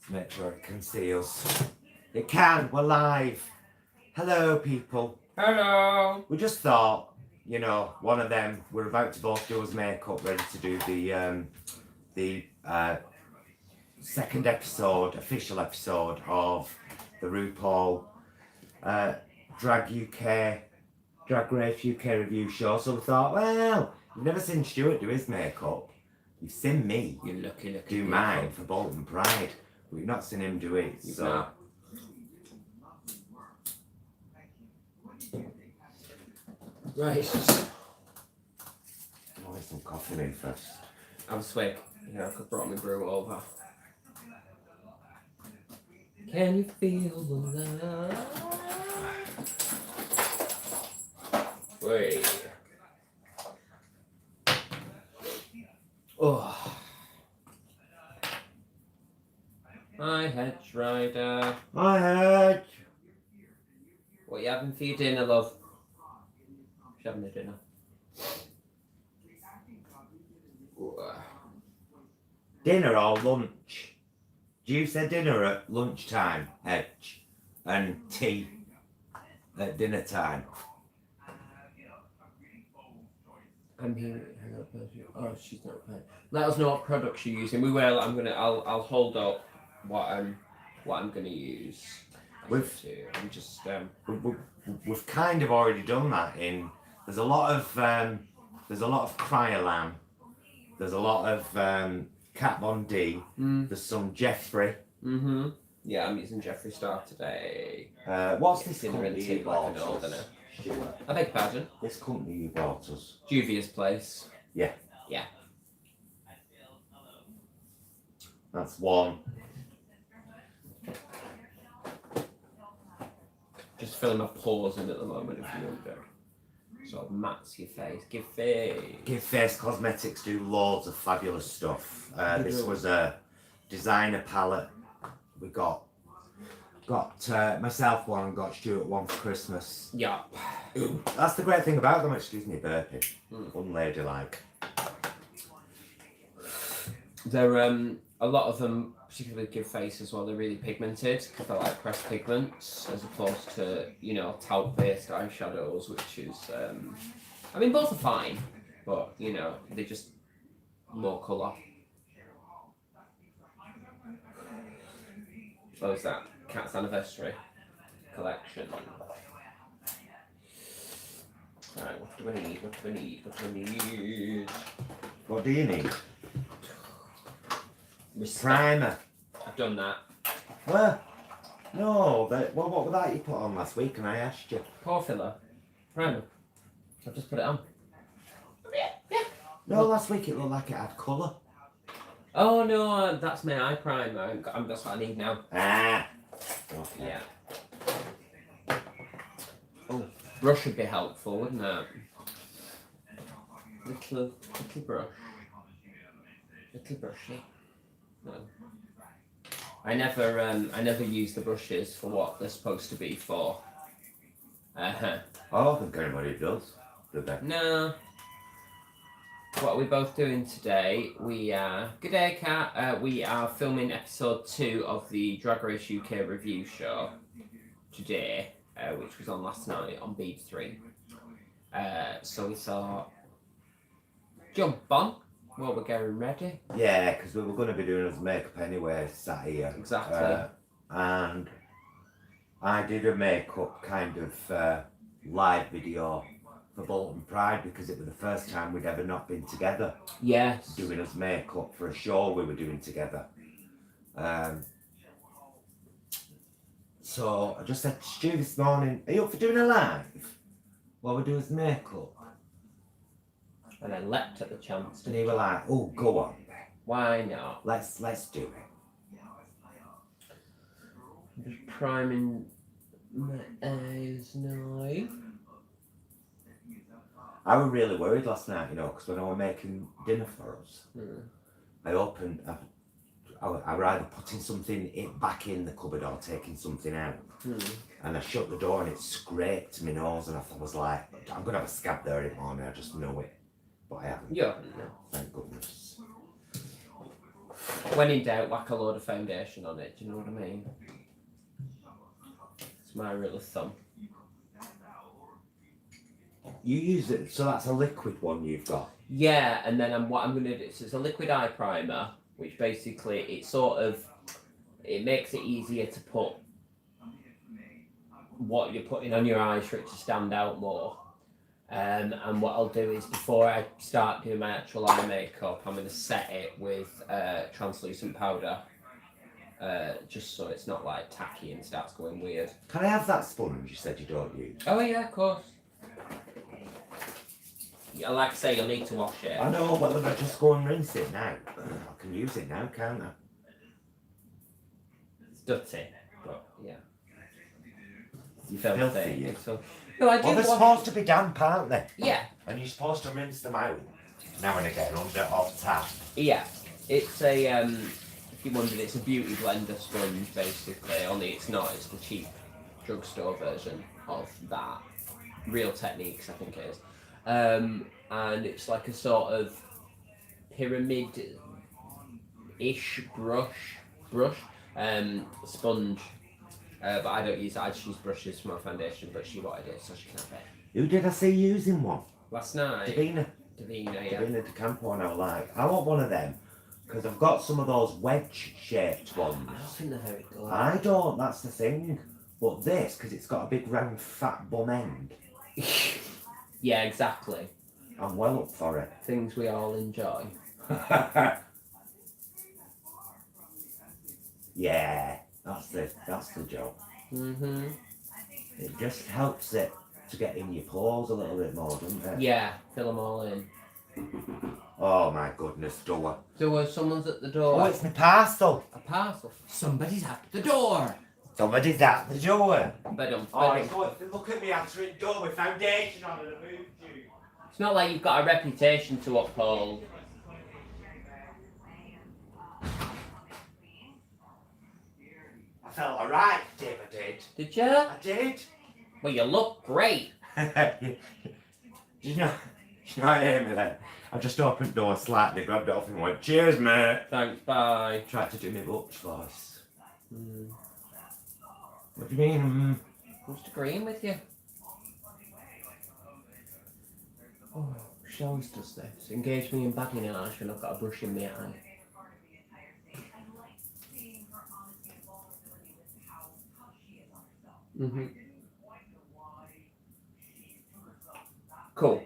Make sure it can see us. It can, we're live. Hello, people. Hello. We just thought, you know, one of them, we're about to both do us makeup, ready to do the second episode, official episode of the RuPaul Drag Race UK review show. So we thought, well, you've never seen Stuart do his makeup. You've seen me You lucky do mine for Bolton Pride. We've not seen him do it, so. Not. Right. I'll get some coffee in first. I'm swig. Yeah, I could brought my brew over. Can you feel the love? Wait. Oh. Hi, Hedge Rider. Hi, Hedge. What you having for your dinner, love? She's having a dinner. Dinner or lunch? Do you say dinner at lunchtime, Hedge? And tea at dinner time? I'm here. Hang up. Oh, she's not paying. Let us know what products you're using. We will. I'll hold up what I'm gonna use. We've kind of already done that. There's a lot of Cryolan. There's a lot of Kat Von D. There's some Jeffrey. Mm-hmm. Yeah, I'm using Jeffree Star today. What's this company you bought us? I beg your pardon? This company you bought us. Juvia's Place. Yeah. Yeah. That's one. Just filling my pores in at the moment, if you wonder. Sort of mats your face. Give Face Cosmetics do loads of fabulous stuff. This was a designer palette. We got myself one and got Stuart one for Christmas. Yeah. Ooh, that's the great thing about them. Excuse me, burping. Unladylike. They're a lot of them, particularly Give Face as well. They're really pigmented because they're like pressed pigments as opposed to talc-based eyeshadows, which is I mean both are fine, but they're just more colour. What was that? Cat's Anniversary collection. Right, what do I need? What do you need? Respect. Primer. I've done that. Well, no, what was that you put on last week and I asked you? Pore filler. Primer. I've just put it on. No, last week it looked like it had colour. Oh no, that's my eye primer. That's what I need now. Ah. Okay. Yeah. Oh, brush would be helpful, wouldn't it? Little brush. Little brushy. No. I never use the brushes for what they're supposed to be for. I don't think anybody does, do they? No. What are we both doing today? We are... Good day, Kat. We are filming episode 2 of the Drag Race UK review show today, which was on last night on Beat 3. So we thought, jump on while we're getting ready. Yeah, because we were going to be doing his makeup anyway, sat here. Exactly. And I did a makeup kind of live video for Bolton Pride because it was the first time we'd ever not been together. Yes. Doing us makeup for a show we were doing together. So I just said to Stu this morning, are you up for doing a live while we do his makeup? And I leapt at the chance. And he was like, oh, go on. Why not? Let's do it. I'm just priming my eyes now. I was really worried last night, because when I was making dinner for us, I opened, I was either putting something back in the cupboard or taking something out. And I shut the door and it scraped my nose and I was like, I'm going to have a scab there in the morning, I just know it. But I haven't. You haven't, no. Thank goodness. When in doubt, whack a load of foundation on it. Do you know what I mean? It's my rule of thumb. You use it, so that's a liquid one you've got. Yeah, and then what I'm going to do, so it's a liquid eye primer, which basically it makes it easier to put what you're putting on your eyes for it to stand out more. And what I'll do is, before I start doing my actual eye makeup, I'm going to set it with translucent powder, just so it's not like tacky and starts going weird. Can I have that sponge you said you don't use? Oh yeah, of course. Yeah, like I say, you'll need to wash it. I know, but I just go and rinse it now. I can use it now, can't I? It's dirty, but yeah. You Filthy. filthy, you. So, no, I do Well, they're supposed to be damp, aren't they? Yeah. And you're supposed to rinse them out now and again under off tap. Yeah. It's a, if you wondered, it's a beauty blender sponge, basically, only it's not, it's the cheap drugstore version of that. Real Techniques, I think it is. And it's like a sort of pyramid-ish brush, sponge. But I don't use it, I just use brushes for my foundation, but she wanted it, so she can have it. Who did I see using one? Last night? Davina. Yeah. Davina de Campo, and I was like, I want one of them, because I've got some of those wedge-shaped ones. I don't think they're very good. I don't, that's the thing. But this, because it's got a big round fat bum end. Yeah, exactly. I'm well up for it. Things we all enjoy. Yeah, that's the job. Mm-hmm. It just helps it to get in your pores a little bit more, doesn't it? Yeah, fill them all in. Oh my goodness, door. So someone's at the door. Oh, it's my parcel. A parcel. Somebody's at the door. Somebody's at the door. Oh, Look at me answering door with foundation on and I moved you. it's not like you've got a reputation to uphold. I felt alright, Dave, I did. Did you? I did. Well, you look great. you know what Amy then? I just opened the door slightly, grabbed it off and went, cheers mate. Thanks, bye. Tried to do my Butch voice. Mm. What do you mean? I'm just agreeing with you. Oh, she always does this. Engage me in badinage when I've got a brush in my eye. Mm-hmm. Cool.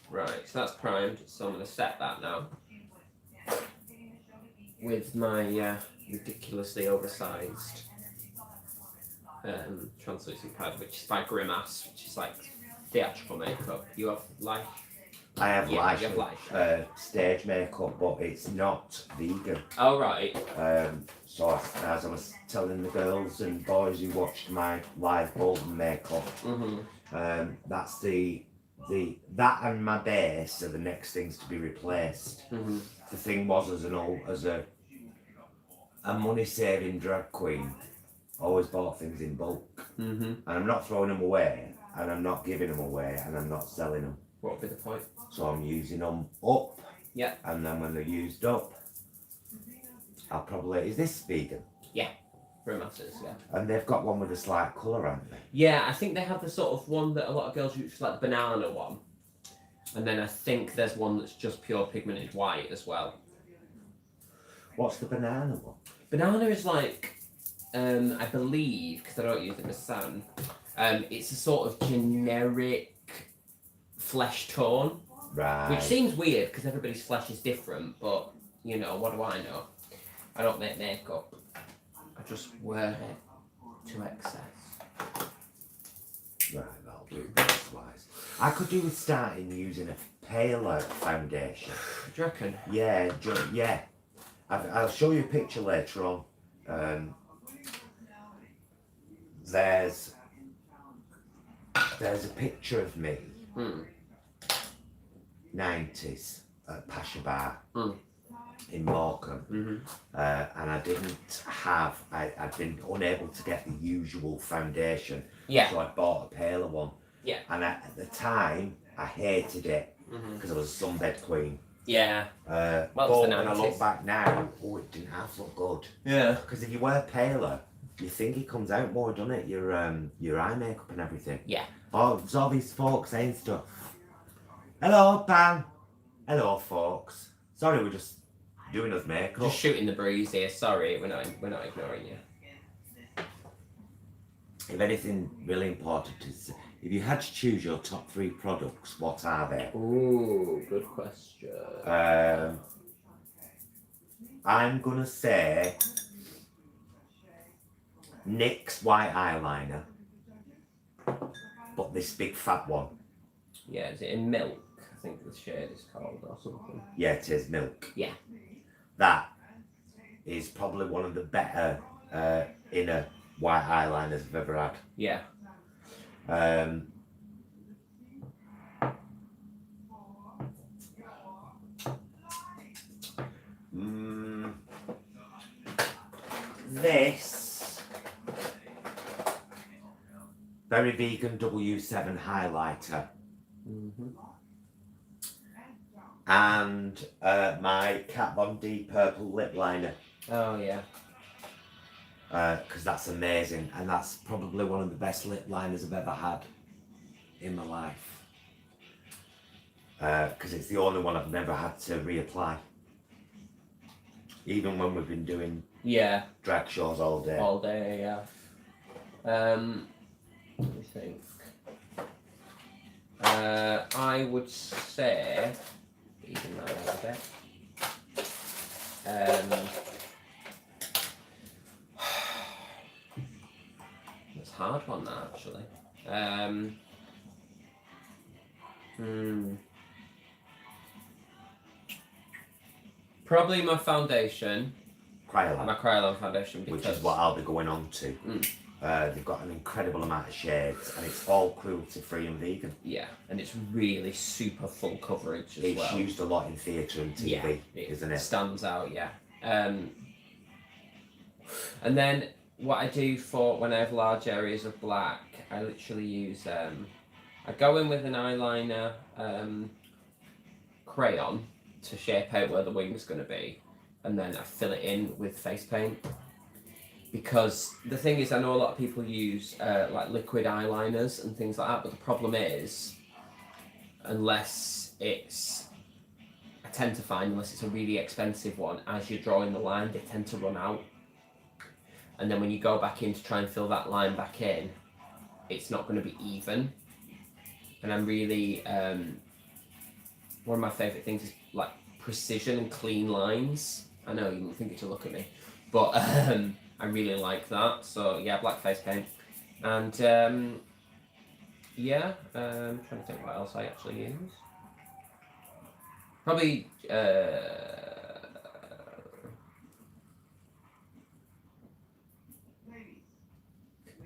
Right, so that's primed, so I'm going to set that now. With my ridiculously oversized translucent pad, which is by Grimace, which is like theatrical makeup. You have light? I have Yeah, you have light. stage makeup, but it's not vegan. Oh, right. So as I was telling the girls and boys who watched my live golden makeup, Mm-hmm. that's that and my base are the next things to be replaced. Mm-hmm. The thing was, as a money saving drag queen, I always bought things in bulk, Mm-hmm. and I'm not throwing them away, and I'm not giving them away, and I'm not selling them. What would be the point? So I'm using them up. Yeah. And then when they're used up, I'll probably, is this vegan? Grimaces, yeah. And they've got one with a slight colour, haven't they? Yeah, I think they have the sort of one that a lot of girls use, like the banana one. And then I think there's one that's just pure pigmented white as well. What's the banana one? Banana is like, I believe, because I don't use it with Sam, it's a sort of generic flesh tone. Right. Which seems weird because everybody's flesh is different, but, you know, what do I know? I don't make makeup. I just wear it to excess. Right, that'll do this wise. I could do with starting using a paler foundation. Do you reckon? Yeah, yeah. I'll show you a picture later on. There's a picture of me, 90s, at Pasha Bar in Morecambe. And I didn't have, I'd been unable to get the usual foundation. Yeah. So I bought a paler one. Yeah. And at the time, I hated it because I was a sunbed queen. Yeah. But Well, it's the when I 90s. look back now, it didn't half look good. Yeah. Because if you wear paler, you think it comes out more, doesn't it? Your eye makeup and everything. Yeah. Oh, there's all these folks saying stuff. Hello, Pam. Hello, folks. Sorry, we're just doing us makeup. Just shooting the breeze here. Sorry, we're not ignoring you. If anything really important is, if you had to choose your top 3 products, what are they? Ooh, good question. I'm gonna say NYX white eyeliner, but this big fat one. Yeah, is it in milk? I think the shade is called or something. Yeah, it is milk. Yeah. That is probably one of the better inner white eyeliners I've ever had. Yeah. This very vegan W7 highlighter. And my Kat Von D purple lip liner. Oh yeah. Because that's amazing, and that's probably one of the best lip liners I've ever had in my life. Because it's the only one I've never had to reapply. Even when we've been doing drag shows all day. All day, yeah. Let me think. I would say even that over there. It's a hard one that actually. Probably my foundation. Kryolan. My Kryolan foundation, because which is what I'll be going on to. They've got an incredible amount of shades, and it's all cruelty free and vegan. Yeah, and it's really super full coverage as well. It's used a lot in theatre and TV, isn't it? Stands out, yeah. And then what I do for when I have large areas of black, I literally use I go in with an eyeliner crayon to shape out where the wing's going to be, and then I fill it in with face paint. Because the thing is, I know a lot of people use like liquid eyeliners and things like that, but the problem is, unless it's, I tend to find, unless it's a really expensive one, as you're drawing the line, they tend to run out. And then when you go back in to try and fill that line back in, it's not going to be even. And I'm really, one of my favourite things is like precision and clean lines. I know you wouldn't think it to look at me, but I really like that. So yeah, black face paint. And yeah, I'm trying to think what else I actually use. Probably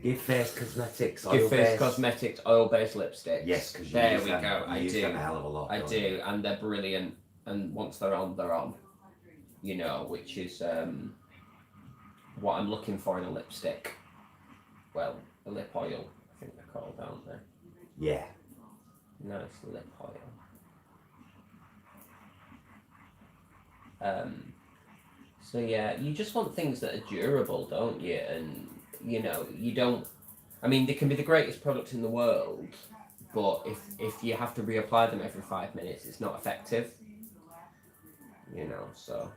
Give Face Cosmetics Give Face Cosmetics oil-based lipsticks. Yes, because there we go. I do. A hell of a lot. I do, and they're brilliant. And once they're on, they're on. You know, which is what I'm looking for in a lipstick. Well, a lip oil, I think they're called, aren't they? Yeah. Nice lip oil. So yeah, you just want things that are durable, don't you? And you know, you don't. I mean, they can be the greatest product in the world, but if you have to reapply them every 5 minutes, it's not effective. You know, so.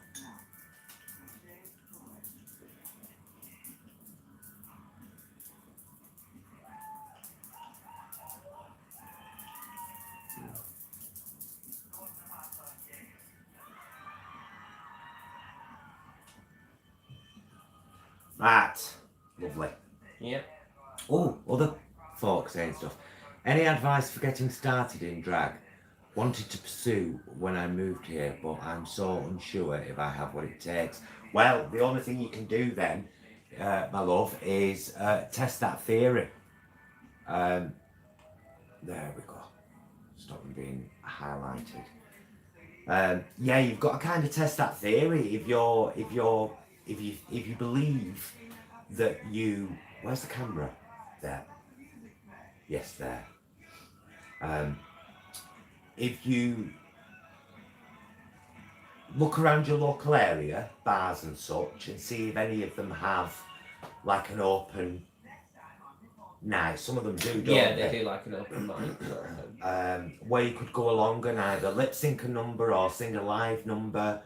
Right. Lovely. Yeah. Oh, other folks saying stuff. Any advice for getting started in drag? Wanted to pursue when I moved here, but I'm so unsure if I have what it takes. Well, the only thing you can do then, my love, is test that theory. There we go. Stop them being highlighted. Yeah, you've got to kind of test that theory. If you believe that you, where's the camera? There. Yes, there. If you look around your local area, bars and such, and see if any of them have like an open night. Some of them do, don't Yeah, they? they do like an open mic sort of thing. Where you could go along and either lip sync a number or sing a live number,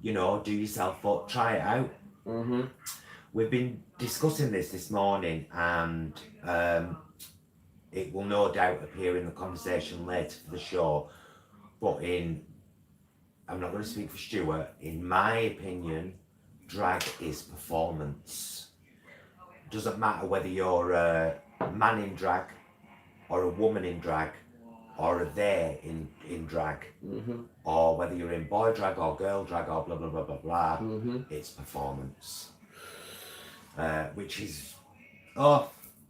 you know, do yourself up, try it out. Mm-hmm. We've been discussing this morning, and it will no doubt appear in the conversation later for the show, but I'm not going to speak for Stuart, in my opinion, drag is performance. Doesn't matter whether you're a man in drag or a woman in drag or a they in drag, Mm-hmm. or whether you're in boy drag or girl drag or blah blah blah blah blah. Mm-hmm. It's performance, which is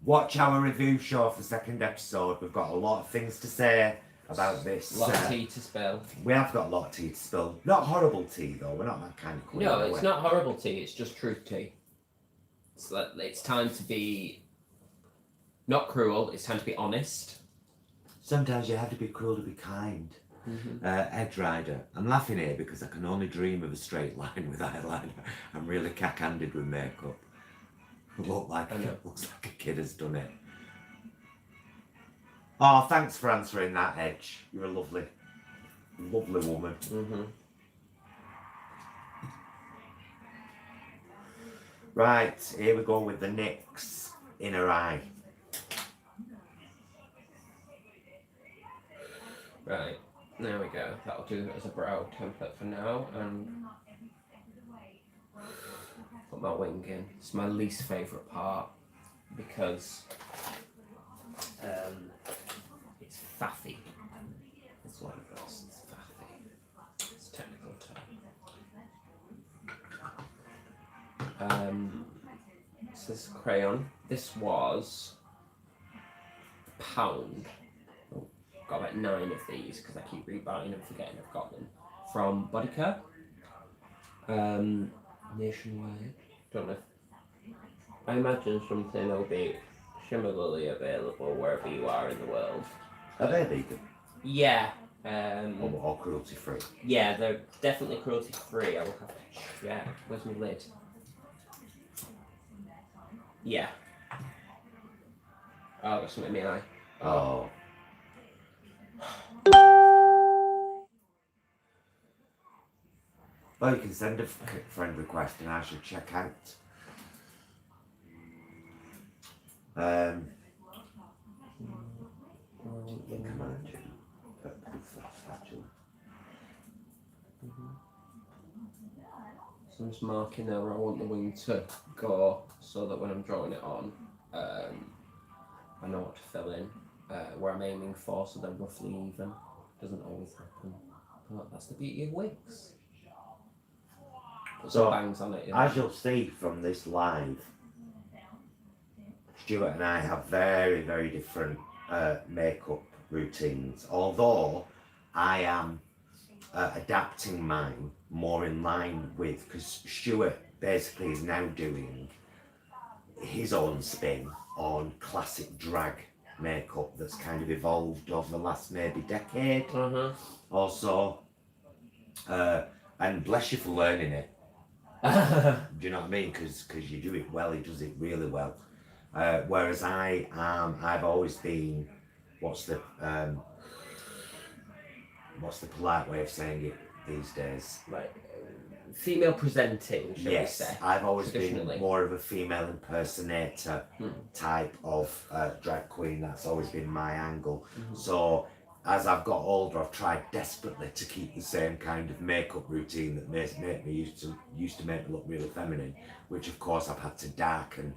watch our review show for the second episode. We've got a lot of things to say about this. A lot of tea to spill. We have got a lot of tea to spill. Not horrible tea though. We're not that kind of queen. No, it's not horrible tea. It's just truth tea. It's time to be not cruel. It's time to be honest. Sometimes you have to be cruel to be kind. Mm-hmm. Edge Rider. I'm laughing here because I can only dream of a straight line with eyeliner. I'm really cack-handed with makeup. Looks like a kid has done it. Oh, thanks for answering that, Edge. You're a lovely woman. Mm-hmm. Right, here we go with the NYX in her eye. Right, there we go. That'll do as a brow template for now, and put my wing in. It's my least favourite part because it's faffy. That's what it is. It's faffy. It's a technical term. This is crayon. This was £1. Got about 9 of these because I keep rebuying and forgetting I've got them from Bodycare. Nationwide. Don't know. I imagine something will be similarly available wherever you are in the world. Are they vegan? Yeah. Or cruelty free? Yeah, they're definitely cruelty free. I will have to check. Where's my lid? Yeah. Oh, I've got something in my eye. Oh. Well, you can send a friend request and I should check out. So I'm just marking there where I want the wing to go so that when I'm drawing it on, I know what to fill in, where I'm aiming for, so they're roughly even. Doesn't always happen. But that's the beauty of wigs. Put some bangs on it. As you'll see from this live, Stuart and I have very, very different makeup routines. Although I am adapting mine more in line with, because Stuart basically is now doing his own spin on classic drag makeup that's kind of evolved over the last maybe decade or so. And bless you for learning it. Do you know what I mean? Because you do it well, he does it really well. Whereas I've always been, what's the polite way of saying it these days? Like female presenting, shall we say? I've always been more of a female impersonator type of drag queen. That's always been my angle. So as I've got older, I've tried desperately to keep the same kind of makeup routine that used to make me look really feminine, which of course I've had to darken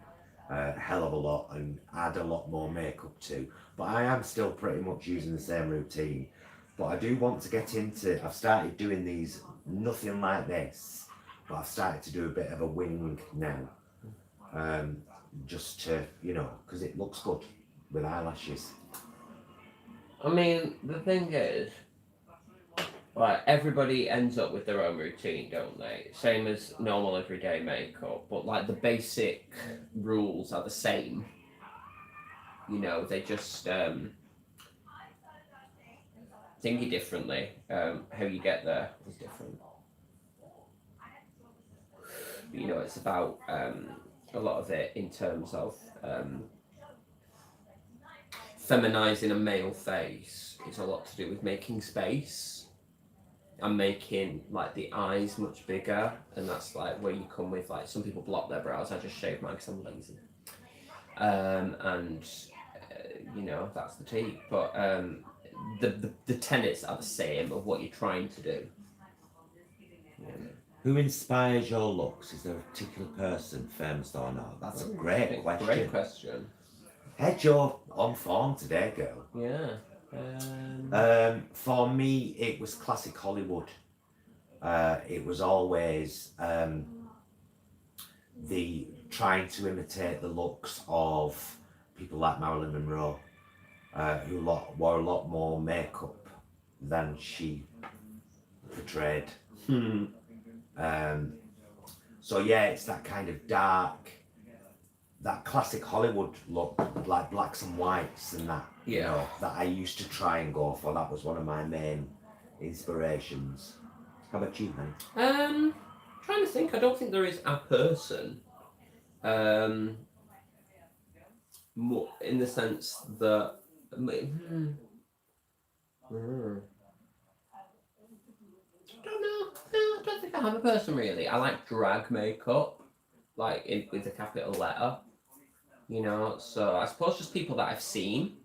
a hell of a lot and add a lot more makeup to. But I am still pretty much using the same routine. But I do want to get into, I've started doing these, nothing like this, but I've started to do a bit of a wing now. Just to, you know, because it looks good with eyelashes. I mean, the thing is, like, everybody ends up with their own routine, don't they? Same as normal everyday makeup, but like the basic rules are the same. You know, they just thingy differently. How you get there is different. you know, it's about a lot of it in terms of feminizing a male face. It's a lot to do with making space and making like the eyes much bigger, and that's like where you come with like some people block their brows. I just shave mine because I'm lazy, and you know, that's the tea. But the tenets are the same of what you're trying to do. Yeah. Who inspires your looks? Is there a particular person, famous or not? That's a great question. Great question. Head, you're on form today, girl. Yeah. For me, it was classic Hollywood. It was always the trying to imitate the looks of people like Marilyn Monroe, who wore a lot more makeup than she portrayed. So yeah, it's that kind of dark, that classic Hollywood look, like blacks and whites and that, you know, that I used to try and go for. That was one of my main inspirations. How about you, man? Trying to think. I don't think there is a person. More in the sense that. I don't know. No, I don't think I have a person really. I like drag makeup, like with a capital letter. You know, so I suppose just people that I've seen.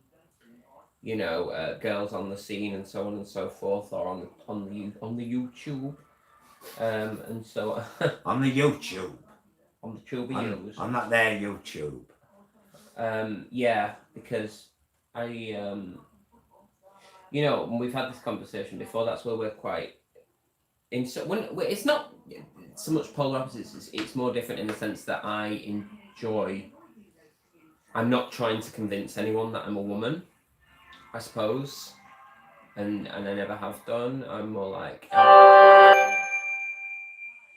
You know, girls on the scene and so on and so forth, or on the YouTube, and so on the YouTube. On the tube. I'm not there YouTube. Yeah, because I you know, we've had this conversation before. That's where we're quite in. So when it's not so much polar opposites, it's more different in the sense that I enjoy. I'm not trying to convince anyone that I'm a woman, I suppose, and I never have done. I'm more like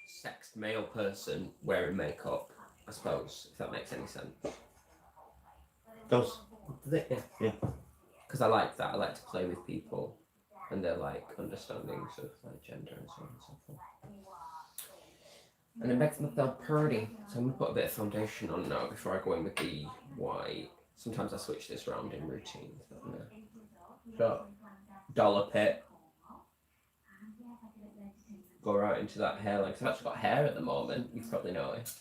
sexed male person wearing makeup, I suppose, if that makes any sense. Does. Yeah. Because I like that. I like to play with people and their like understandings of like gender and so on and so forth. And it makes me feel pretty. So I'm gonna put a bit of foundation on now before I go in with the white. Sometimes I switch this around in routines. So dollop it. Go right into that hairline. Because I've actually got hair at the moment. You've probably noticed.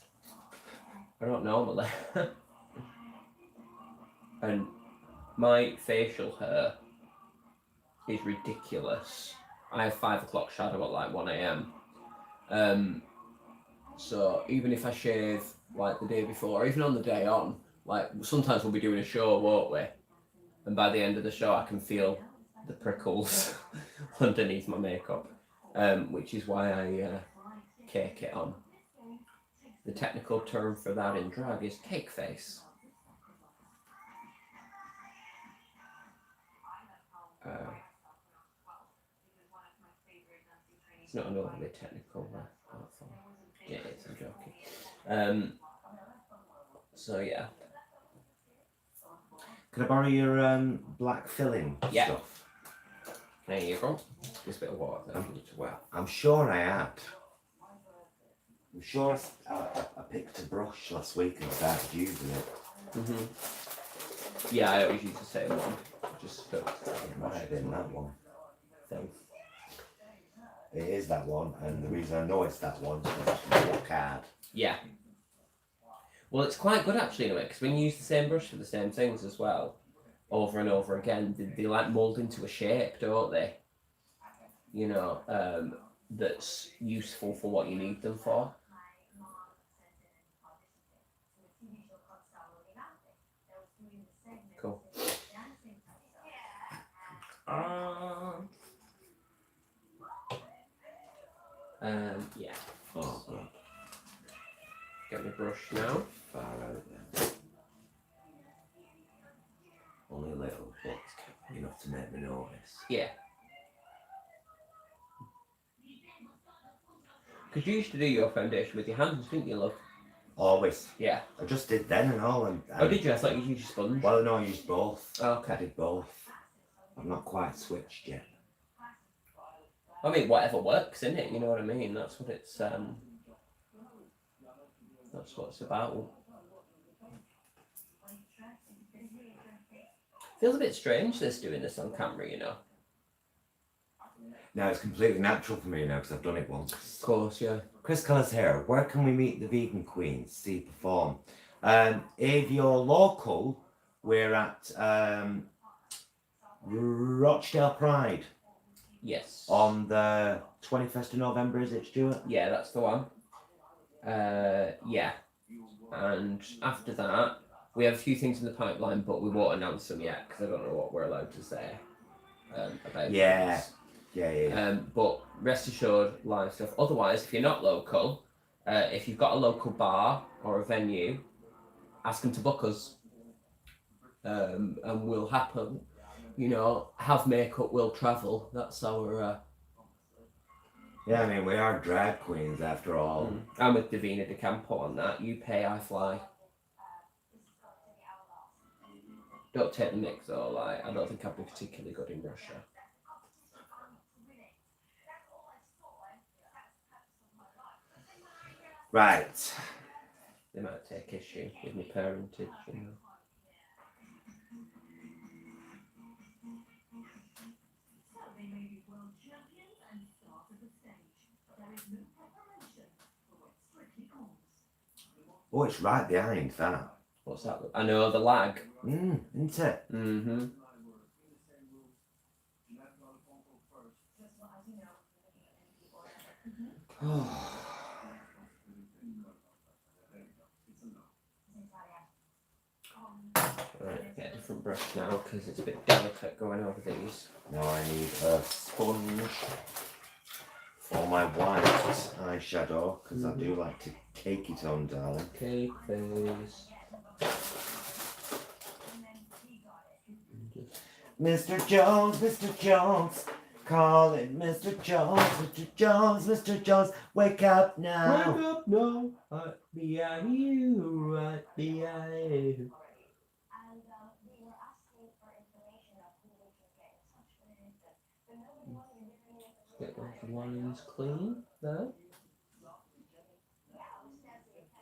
I don't normally. And my facial hair is ridiculous. I have 5 o'clock shadow at like 1 a.m. So even if I shave like the day before, or even on the day on, like sometimes we'll be doing a show, won't we? And by the end of the show, I can feel the prickles underneath my makeup, which is why I cake it on. The technical term for that in drag is cake face. It's not an overly technical platform. Yeah, it's I'm joking. So yeah. Can I borrow your black filling stuff? There you go. Just a bit of water there. Well, I'm sure I had. I'm sure I picked a brush last week and started using it. Yeah, I always use the same one. Just it might have been that one. It is that one, and the reason I know it's that one is because it's more card. Yeah. Well, it's quite good actually in a way, because when you use the same brush for the same things as well, over and over again, they like mould into a shape, don't they? You know, that's useful for what you need them for. Cool. Yeah. Oh, God. Get my brush now. Far out then. Only a little, but enough to make me notice. Yeah. Because you used to do your foundation with your hands, didn't you, love? Always. Yeah. I just did then and all. And oh, did you? I thought you used a sponge. Well, no, I used both. Oh, okay. I did both. I've not quite switched yet. I mean, whatever works, isn't it? You know what I mean? That's what it's. That's what it's about. Feels a bit strange this doing this on camera, you know. Now it's completely natural for me now because I've done it once. Of course, yeah. Chris Keller's here. Where can we meet the vegan queens? See perform. If you're local, we're at Rochdale Pride. Yes. On the 21st of November, is it, Stuart? Yeah, that's the one. Yeah. And after that, we have a few things in the pipeline, but we won't announce them yet because I don't know what we're allowed to say about things. Yeah. But rest assured, live stuff. Otherwise, if you're not local, if you've got a local bar or a venue, ask them to book us. And we'll happen, you know, have makeup, we'll travel. That's our... Yeah, I mean, we are drag queens after all. I'm with Davina De Campo on that. You pay, I fly. Don't take the mix though, like, I don't think I'd be particularly good in Russia. Right. They might take issue with my parentage, you know. Oh, it's right behind that. What's that? I know, the lag. Isn't it? Mm-hmm. Right, get a different brush now because it's a bit delicate going over these. Now I need a sponge for my white eyeshadow because I do like to cake it on, darling. Cake face. Mr. Jones, call it Mr. Jones, wake up now. Wake up now, right behind you, right behind you. Get those lines clean there.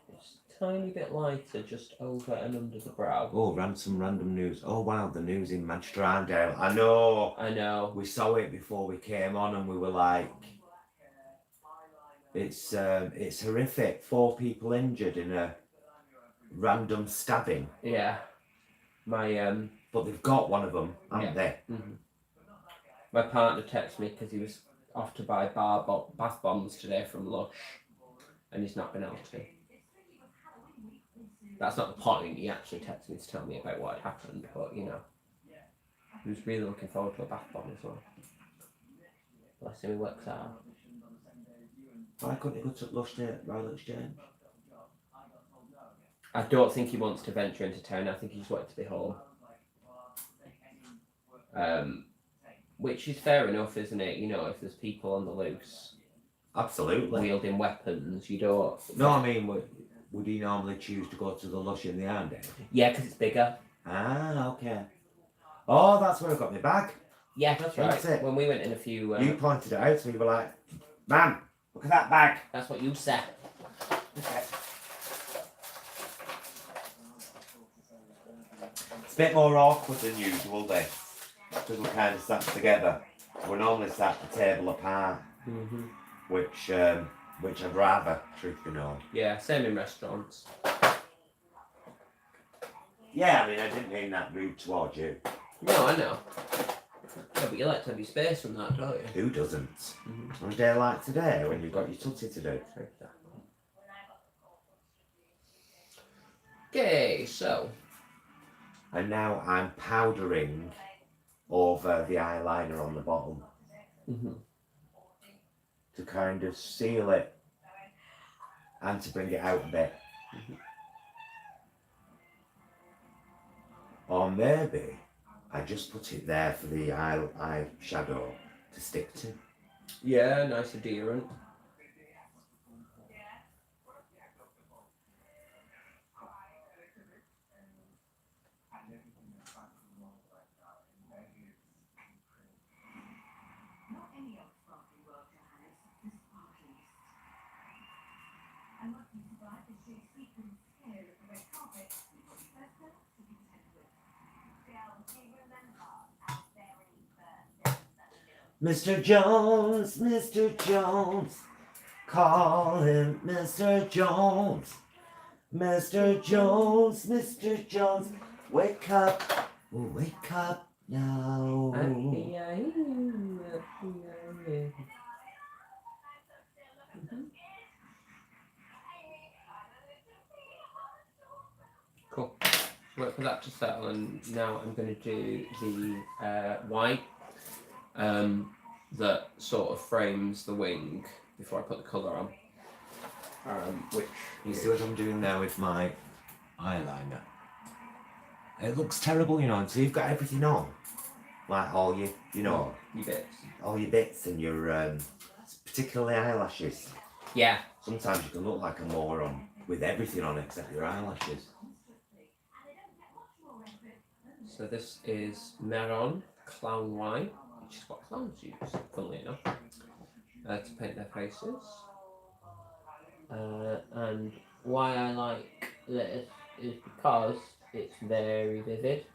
Just a tiny bit lighter, just over and under the brow. Oh, some random news. Oh wow, the news in Manchester Arndale. I know. We saw it before we came on and we were like, it's horrific. 4 people injured in a random stabbing. Yeah. But they've got one of them, haven't they? Mm-hmm. My partner texted me because he was off to buy bath bombs today from Lush and he's not been able to. That's not the point. He actually texted me to tell me about what had happened, but you know, he was really looking forward to a bath bomb as well. Bless him, he works out. Why couldn't he go to Lush to Royal Exchange? I don't think he wants to venture into town. I think he just wanted to be home. Which is fair enough, isn't it? You know, if there's people on the loose, absolutely, wielding weapons, you don't. No, I mean, would he normally choose to go to the Lush in the Arndale? Yeah, because it's bigger. Ah, okay. Oh, that's where I got my bag. Yeah, that's right. That's it. When we went in a few... you pointed it out, so you were like, "Man, look at that bag." That's what you said. Okay. It's a bit more awkward than usual, this, because we're kind of sat together. We're normally sat at the table apart, which I'd rather, truth be known. Yeah, same in restaurants. Yeah, I mean, I didn't mean that rude towards you. No, I know. Yeah, but you like to have your space from that, don't you? Who doesn't? On a day like today, when you've got your tutty to do. Okay, so. And now I'm powdering over the eyeliner on the bottom to kind of seal it and to bring it out a bit. Or maybe I just put it there for the eye shadow to stick to. Yeah, nice adherent. Mr. Jones, Mr. Jones, call him Mr. Jones. Mr. Jones, Mr. Jones, wake up now. Cool. Wait for that to settle, and now I'm going to do the white that sort of frames the wing before I put the colour on. Which you see what I'm doing now with my eyeliner? It looks terrible, you know, until you've got everything on. Like all your, you know, your bits. All your bits and your, particularly eyelashes. Yeah. Sometimes you can look like a moron with everything on except your eyelashes. So this is Marron Clown White, which is what clowns use, funnily enough, to paint their faces. And why I like this is because it's very vivid.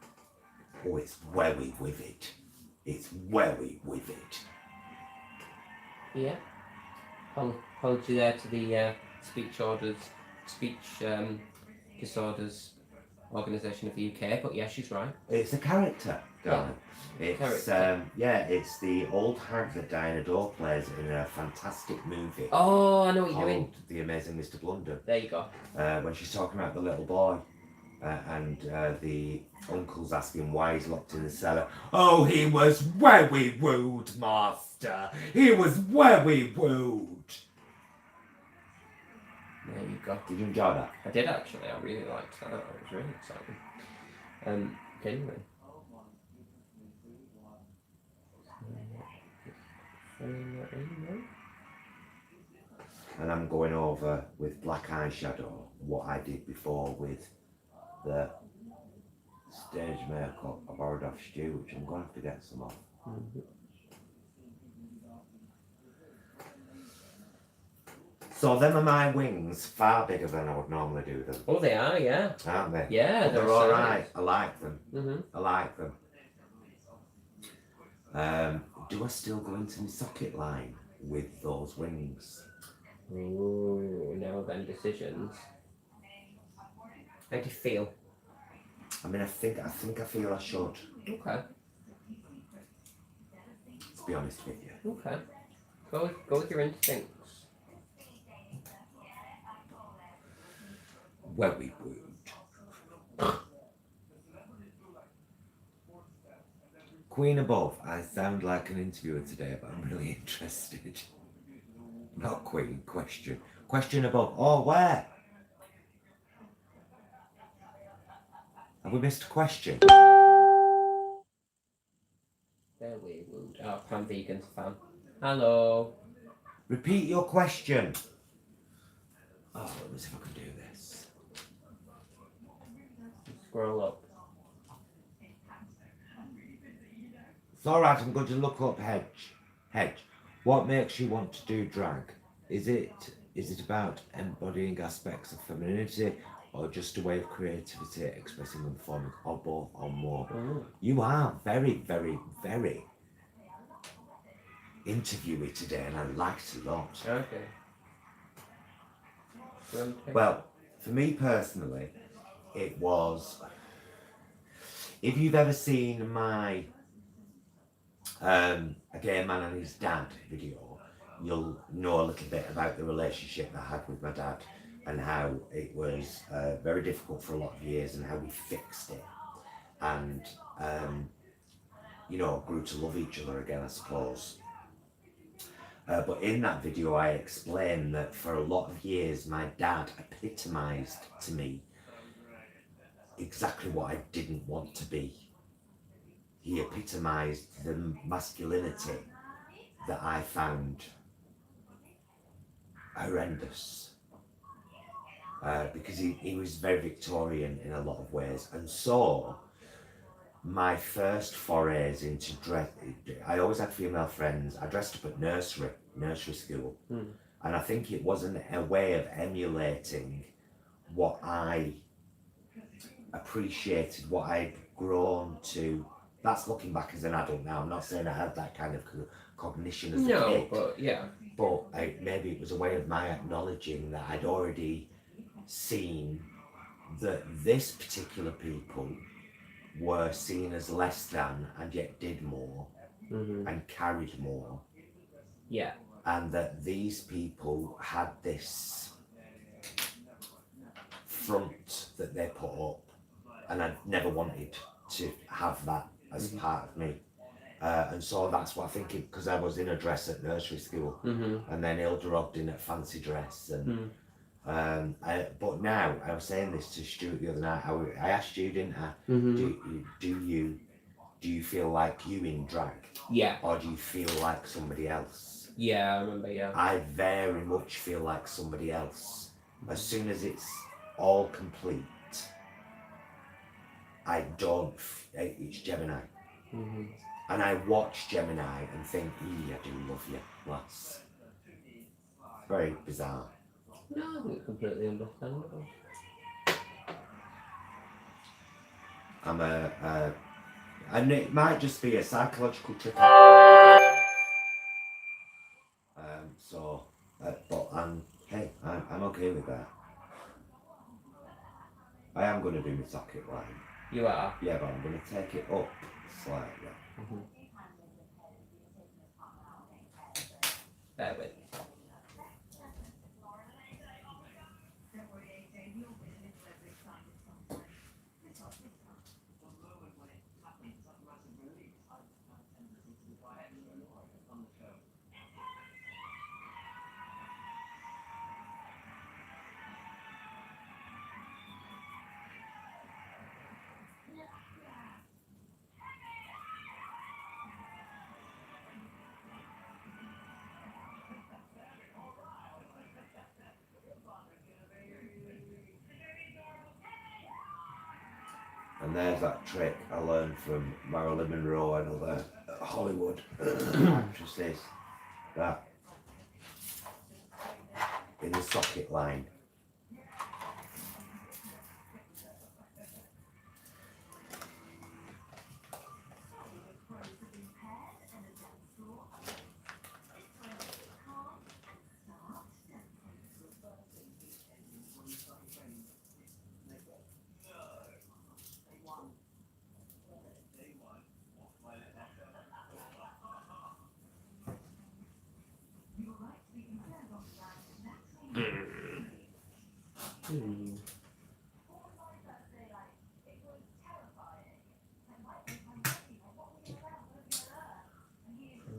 Oh, it's very vivid. It's very vivid. Yeah. Apology there to the speech disorders organisation of the UK, but yeah, she's right. It's a character, darling. Yeah. It's it's the old hag that Diana Dore plays in a fantastic movie. Oh, I know what you're doing. Called The Amazing Mr. Blunder. There you go. When she's talking about the little boy, and the uncle's asking why he's locked in the cellar. Oh, he was very rude, master. He was very rude. There you go. Did you enjoy that? I did actually. I really liked that. It was really exciting. Anyway. And I'm going over with black eyeshadow what I did before with the stage makeup I borrowed off Stuart, which I'm going to have to get some of. Mm-hmm. So them are my wings, far bigger than I would normally do them. Oh, they are, yeah. Aren't they? Yeah, but they're all right. I like them. Mm-hmm. I like them. Do I still go into my socket line with those wings? Ooh, now then, decisions. How do you feel? I mean, I think I feel I should. Okay. To be honest with you. Okay. Go with your instincts. Very rude. Queen above, I sound like an interviewer today, but I'm really interested. Not queen, question. Question above. Oh, where? Have we missed a question? Very rude. Oh, Pan Vegan's fan. Hello. Repeat your question. Oh, let me see if I can do this. Scroll up. It's alright, I'm going to look up Hedge. What makes you want to do drag? Is it about embodying aspects of femininity or just a way of creativity, expressing and performing, or both, or more? Mm. You are very, very, very interviewee today, and I liked it a lot. Okay. Well, for me personally, it was... If you've ever seen my A Gay Man and His Dad video, you'll know a little bit about the relationship I had with my dad and how it was very difficult for a lot of years and how we fixed it and, grew to love each other again, I suppose. But in that video, I explained that for a lot of years, my dad epitomised to me exactly what I didn't want to be. He epitomised the masculinity that I found horrendous. Because he was very Victorian in a lot of ways. And so, my first forays into dress, I always had female friends. I dressed up at nursery school. Mm. And I think it wasn't a way of emulating what I appreciated, what I'd grown to that's looking back as an adult now. I'm not saying I had that kind of cognition as a No, kid. but yeah. But maybe it was a way of my acknowledging that I'd already seen that this particular people were seen as less than and yet did more and carried more. Yeah. And that these people had this front that they put up, and I never wanted to have that as part of me. And so that's what I think, because I was in a dress at nursery school, and then Hilda Ogden at fancy dress, and but now I was saying this to Stuart the other night. I asked you, didn't I? Do you feel like you in drag? Yeah. Or do you feel like somebody else? Yeah, I remember. Yeah. I very much feel like somebody else. As soon as it's all complete, I don't. It's Gemini. And I watch Gemini and think, I do love you, lass. Very bizarre. No, I think it's completely understandable. And it might just be a psychological trick. Hey, I'm okay with that. I am going to do my socket line. You are? Yeah, but I'm going to take it up slightly. Bear with. And there's that trick I learned from Marilyn Monroe and other Hollywood actresses, that in the socket line.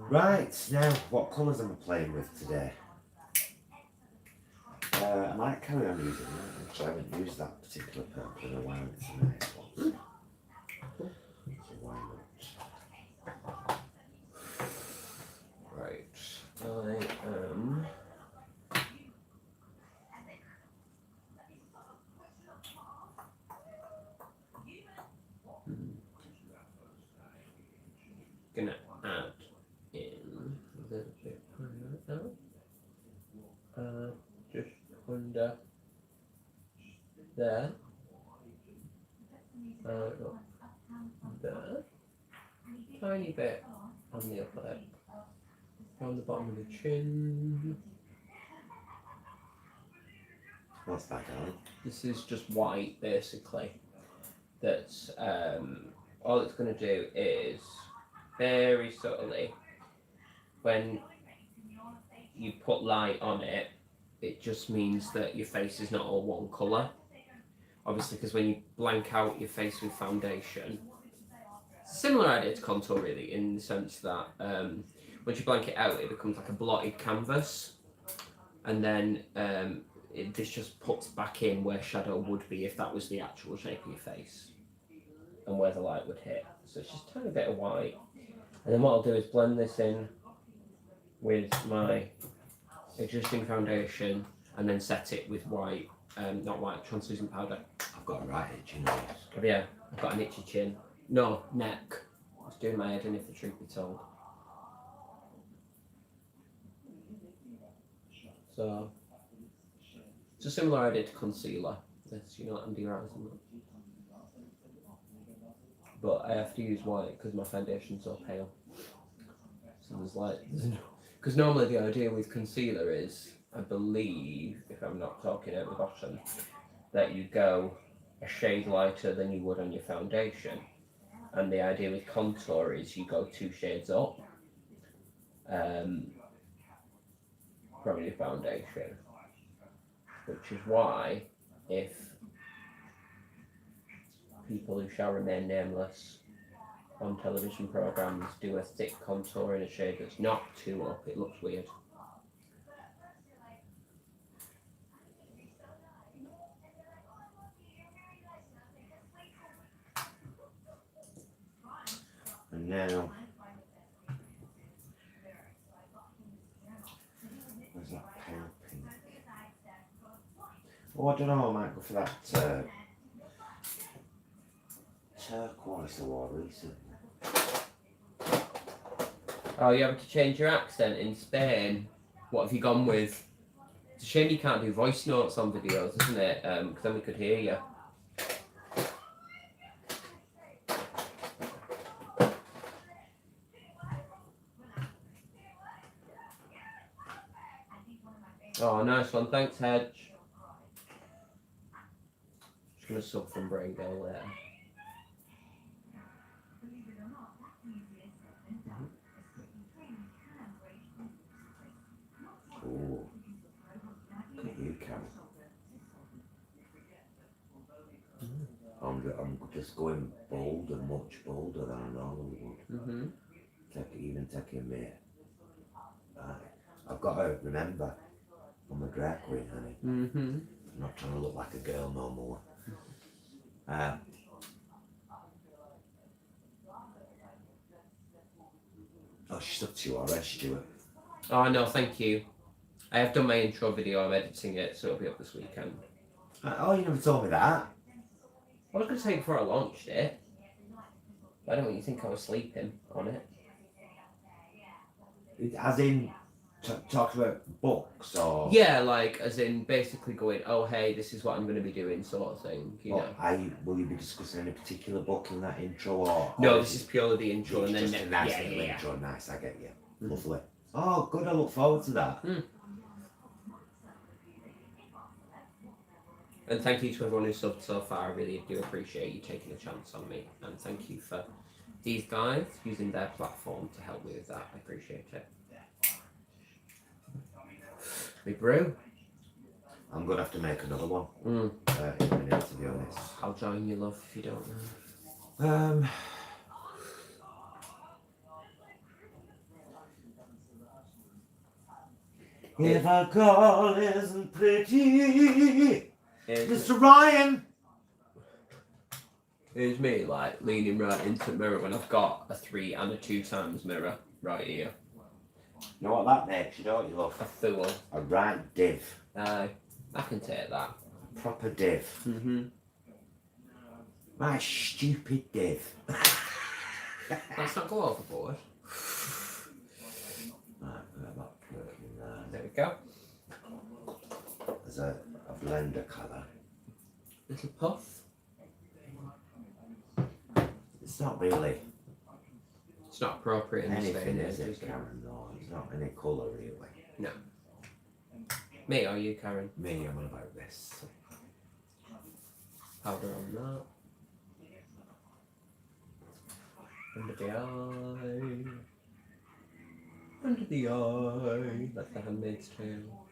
Right, now what colours am I playing with today? I might carry on using that. Actually, I haven't used that particular purple in a while. It's a nice one. So why not? Right. I am. Gonna add in a little bit right now. Just under there. Up there. Tiny bit on the upper lip. On the bottom of the chin. What's that, darling? This is just white, basically. That's all it's going to do is very subtly, when you put light on it, it just means that your face is not all one colour. Obviously, because when you blank out your face with foundation, similar idea to contour really, in the sense that once you blank it out, it becomes like a blotted canvas, and then this just puts back in where shadow would be if that was the actual shape of your face, and where the light would hit. So it's just a tiny bit of white, and then what I'll do is blend this in with my existing foundation, and then set it with white, not white, translucent powder. I've got a right itchy nose. Yeah, I've got an itchy chin. No, neck. I was doing my head in, if the truth be told. So, it's a similar idea to concealer. This, you know, under your eyes and that. but I have to use white because my foundation's so pale. So because normally the idea with concealer is, I believe, if I'm not talking at the bottom, that you go a shade lighter than you would on your foundation. And the idea with contour is you go 2 shades up from your foundation. Which is why, if people who shall remain nameless on television programmes do a thick contour in a shade that's not too up, it looks weird. And now, where's that pale pink? Oh, I don't know, I might go for that turquoise I wore recently. Oh, you having to change your accent in Spain? What have you gone with? It's a shame you can't do voice notes on videos, isn't it? Because then we could hear you. Oh, nice one. Thanks, Hedge. Just going to sub from Braingill there. Oh, look at you, Cam. I'm just going bolder, much bolder than I normally would. Even taking me. I've got to remember, I'm a drag queen, honey. I'm not trying to look like a girl no more. Oh, she's up to you already, Stuart. Oh, no, thank you. I have done my intro video, I'm editing it, so it'll be up this weekend. Oh, you never told me that. I was going to say before I launched it, but I don't want you to think I was sleeping on it. As in, talk about books or... Yeah, like, as in basically going, oh, hey, this is what I'm going to be doing, sort of thing, you know. Will you be discussing any particular book in that intro or... No, this is purely the intro and then... Just a nice little intro, nice, I get you. Lovely. Oh, good, I look forward to that. And thank you to everyone who's subbed so far. I really do appreciate you taking a chance on me. And thank you for these guys using their platform to help me with that. I appreciate it. Me brew. I'm going to have to make another one in a minute, to be honest. I'll join you, love, if you don't know. If a girl isn't pretty... Mr. Ryan! Here's me, like, leaning right into the mirror when I've got a 3 and a 2 times mirror right here. You know what that makes you, don't you, love? A fool. A right div. I can take that. Proper div. My stupid div. Let's not go overboard. Right, put that perfume there. There we go. There's a blender colour. Little puff. It's not really It's not appropriate in this day anything, and is age, it, Karen? No, it's not any colour, really. No. Me or you, Karen? Me, I'm on about this. Powder on that. Under the eye. Under the eye. Like the Handmaid's Tale.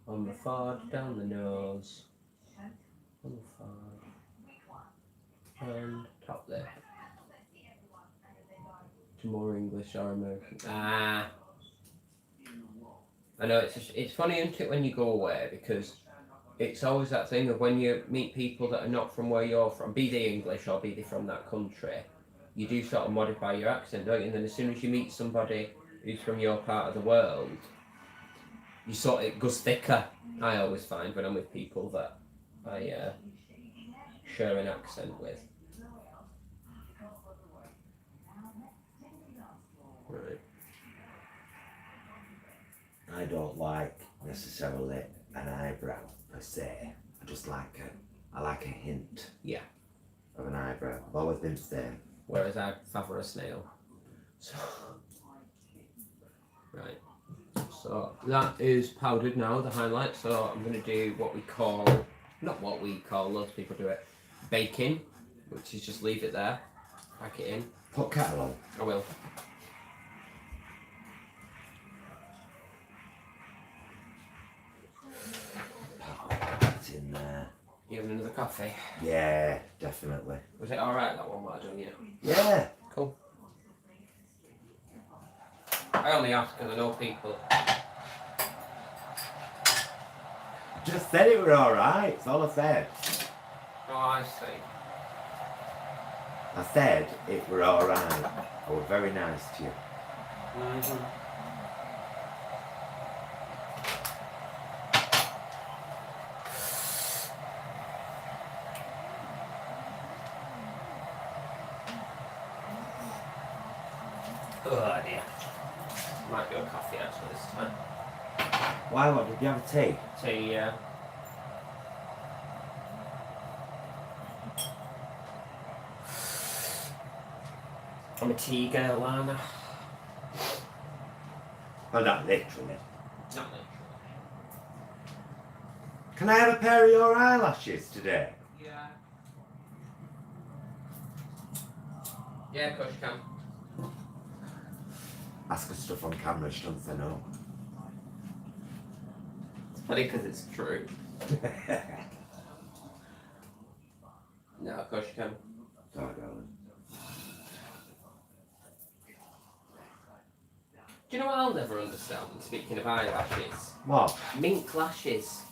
On the forehead, down the nose. On the forehead. And top lip. To more English or American. I know, it's funny, isn't it, when you go away, because it's always that thing of when you meet people that are not from where you're from, be they English or be they from that country, you do sort of modify your accent, don't you? And then as soon as you meet somebody who's from your part of the world, you sort of, it goes thicker, I always find, when I'm with people that I share an accent with. Right. I don't like necessarily an eyebrow per se. I just like I like a hint Yeah. of an eyebrow. always been the same. Whereas I'd favour a snail. So, right. So that is powdered now, the highlight. So I'm going to do what we call, not what we call, loads of people do it, baking, which is just leave it there, pack it in. Put kettle on. I will. It's in there. You having another coffee? Yeah, definitely. Was it alright, that one, what I done, yeah? Yeah. Cool. I only ask because I know people. Just said it were alright, that's all I said. Oh, I see. I said it were alright. I was very nice to you. Mm-hmm. Oh dear. Might do a coffee actually this time. Why, what, did you have a tea? Tea, yeah. I'm a tea girl, Anna. Oh, not literally. Not literally. Can I have a pair of your eyelashes today? Yeah. Yeah, of course you can. Ask her stuff on camera, she doesn't say no. It's funny because it's true. No, of course you can. Sorry, darling. Do you know what I'll never understand, speaking of eyelashes? What? Mink lashes.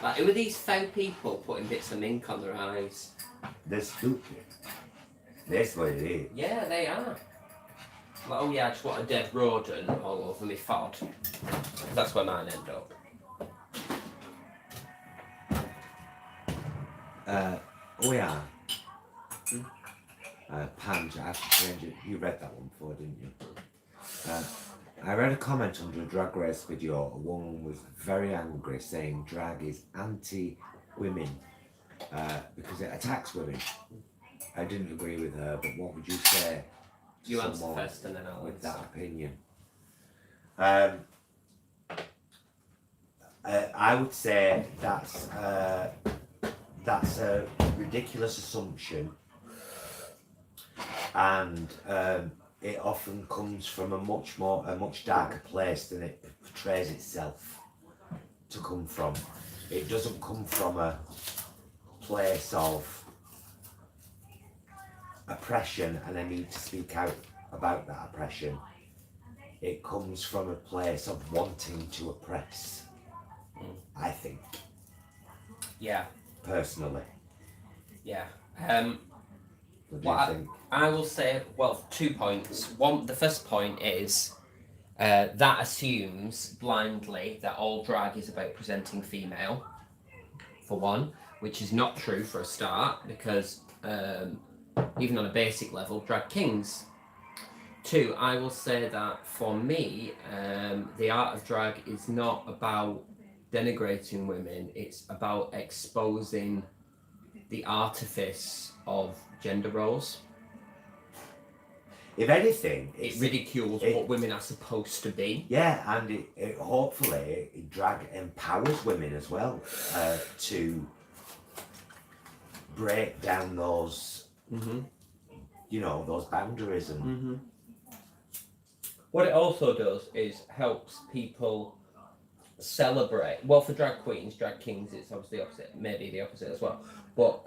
Like, who are these faux people putting bits of mink on their eyes? They're stupid. That's what it is. Yeah, they are. Like, oh yeah, I just want a dead rodent all over me fod. That's where mine end up. Oh yeah. Pam, I have to change it. You read that one before, didn't you? I read a comment under a Drag Race video. A woman was very angry, saying drag is anti-women because it attacks women. I didn't agree with her, but what would you say to You answer someone first and then I'll with answer. that opinion? I would say that's a ridiculous assumption, and it often comes from a much darker place than it portrays itself to come from. It doesn't come from a place of oppression and a need to speak out about that oppression. It comes from a place of wanting to oppress, I think. Yeah. Personally. Yeah. What do you think? I will say, well, 2 points. One, the first point is that assumes blindly that all drag is about presenting female, for one, which is not true for a start, because even on a basic level, drag kings. 2, I will say that for me, the art of drag is not about denigrating women, it's about exposing the artifice of gender roles. If anything, It ridicules what women are supposed to be. Yeah, and it hopefully drag empowers women as well to break down those, those boundaries and. What it also does is helps people celebrate. Well, for drag queens, drag kings, it's obviously the opposite. Maybe the opposite as well. But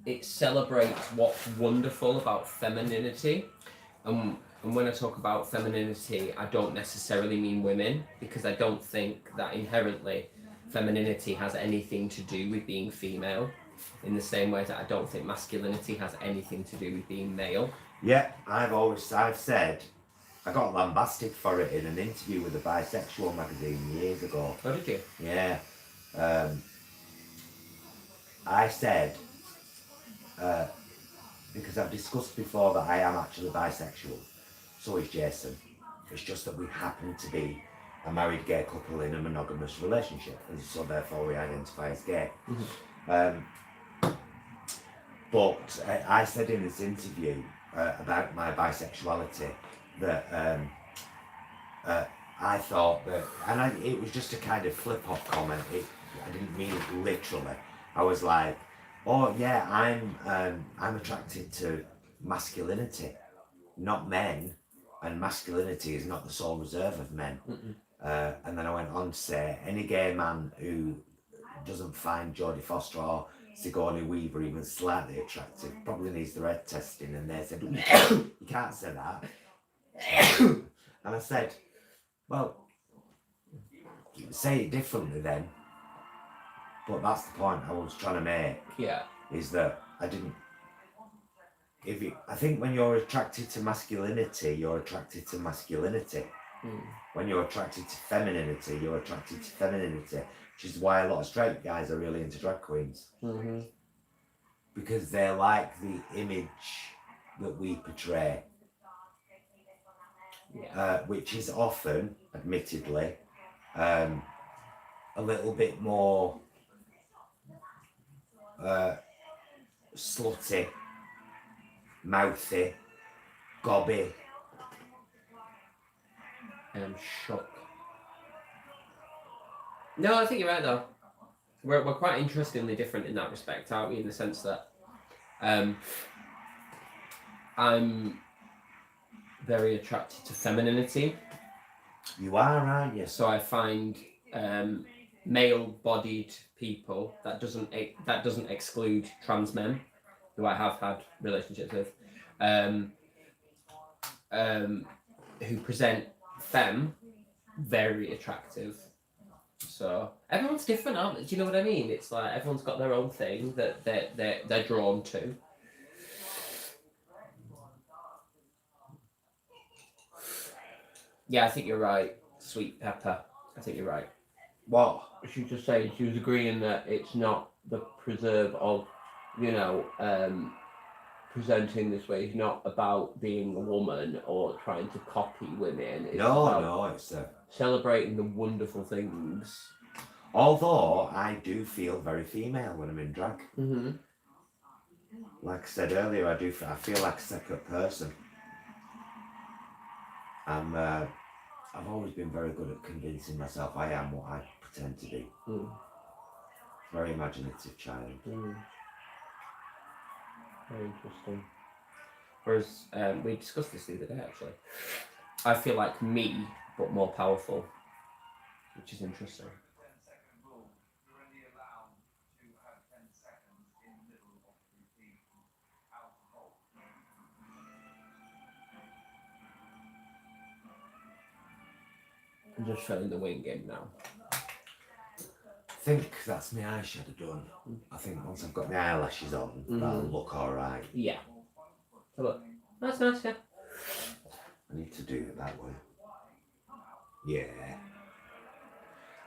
it celebrates what's wonderful about femininity. And when I talk about femininity, I don't necessarily mean women, because I don't think that inherently femininity has anything to do with being female, in the same way that I don't think masculinity has anything to do with being male. Yeah, I've said, I got lambasted for it in an interview with a bisexual magazine years ago. Oh, did you? Yeah. I said, because I've discussed before that I am actually bisexual, so is Jason. It's just that we happen to be a married gay couple in a monogamous relationship, and so therefore we identify as gay. But I said in this interview about my bisexuality that I thought that, and it was just a kind of flip-off comment. I didn't mean it literally. I was like, oh yeah, I'm attracted to masculinity, not men, and masculinity is not the sole reserve of men. And then I went on to say, any gay man who doesn't find Jodie Foster or Sigourney Weaver even slightly attractive probably needs the red testing. And they said, you can't say that. And I said, well, say it differently then. But that's the point I was trying to make. Yeah. Is that I didn't. I think when you're attracted to masculinity, you're attracted to masculinity. When you're attracted to femininity, you're attracted to femininity, which is why a lot of straight guys are really into drag queens. Because they like the image that we portray. Yeah. Which is often, admittedly, a little bit more slutty, mouthy, gobby. I'm shocked. No, I think you're right though. We're quite interestingly different in that respect, aren't we? In the sense that I'm very attracted to femininity. You are, aren't you? So I find male-bodied people, that doesn't exclude trans men, who I have had relationships with, who present femme very attractive. So everyone's different, aren't they? Do you know what I mean? It's like everyone's got their own thing that they're drawn to. Yeah, I think you're right, Sweet Pepper. I think you're right. What? She was just saying, she was agreeing that it's not the preserve of, presenting this way. It's not about being a woman or trying to copy women. It's it's celebrating the wonderful things. Although I do feel very female when I'm in drag. Like I said earlier, I feel like a separate person. I've always been very good at convincing myself I am what I pretend to be. Very imaginative child. Very interesting. Whereas we discussed this the other day actually. I feel like me, but more powerful, which is interesting. I'm just filling the wing in now. I think that's my eyeshadow done. I think once I've got my eyelashes on, that'll look alright. Yeah. So look, that's nice, yeah. I need to do it that way. Yeah.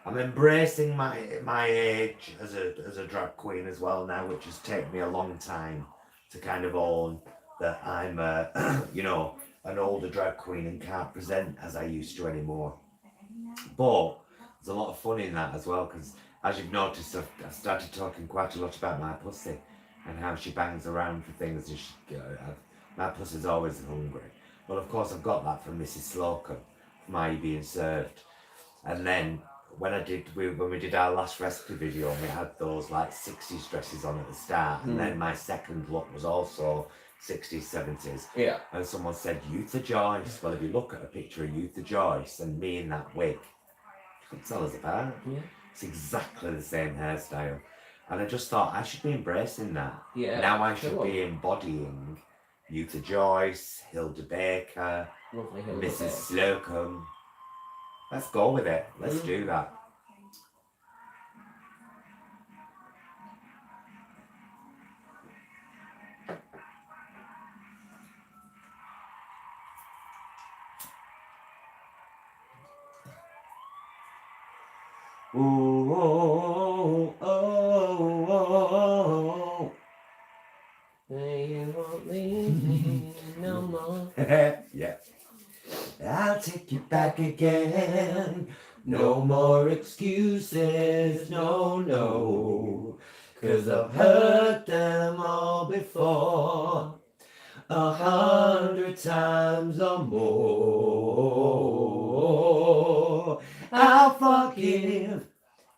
I'm embracing my age as a drag queen as well now, which has taken me a long time to kind of own that I'm an older drag queen and can't present as I used to anymore. But there's a lot of fun in that as well, because as you've noticed, I've started talking quite a lot about my pussy and how she bangs around for things. And my pussy's always hungry. Well, of course, I've got that from Mrs. Slocum, from Are You Being Served? And then when we did our last recipe video, we had those like 60s dresses on at the start, and then my second look was also 60s, 70s. Yeah. And someone said, Youtha Joyce. Well, if you look at a picture of Youtha Joyce and me in that wig, you can tell us apart. Yeah. It's exactly the same hairstyle. And I just thought I should be embracing that. Yeah. Now I should be embodying Youtha Joyce, Hilda Baker, Lovely Hilda Mrs. Baker. Slocum. Let's go with it. Let's do that. Ooh, oh, oh, oh, You won't leave me no more. yeah. I'll take you back again. No more excuses, no, no. 'Cause I've heard them all before, 100 times or more. I'll forgive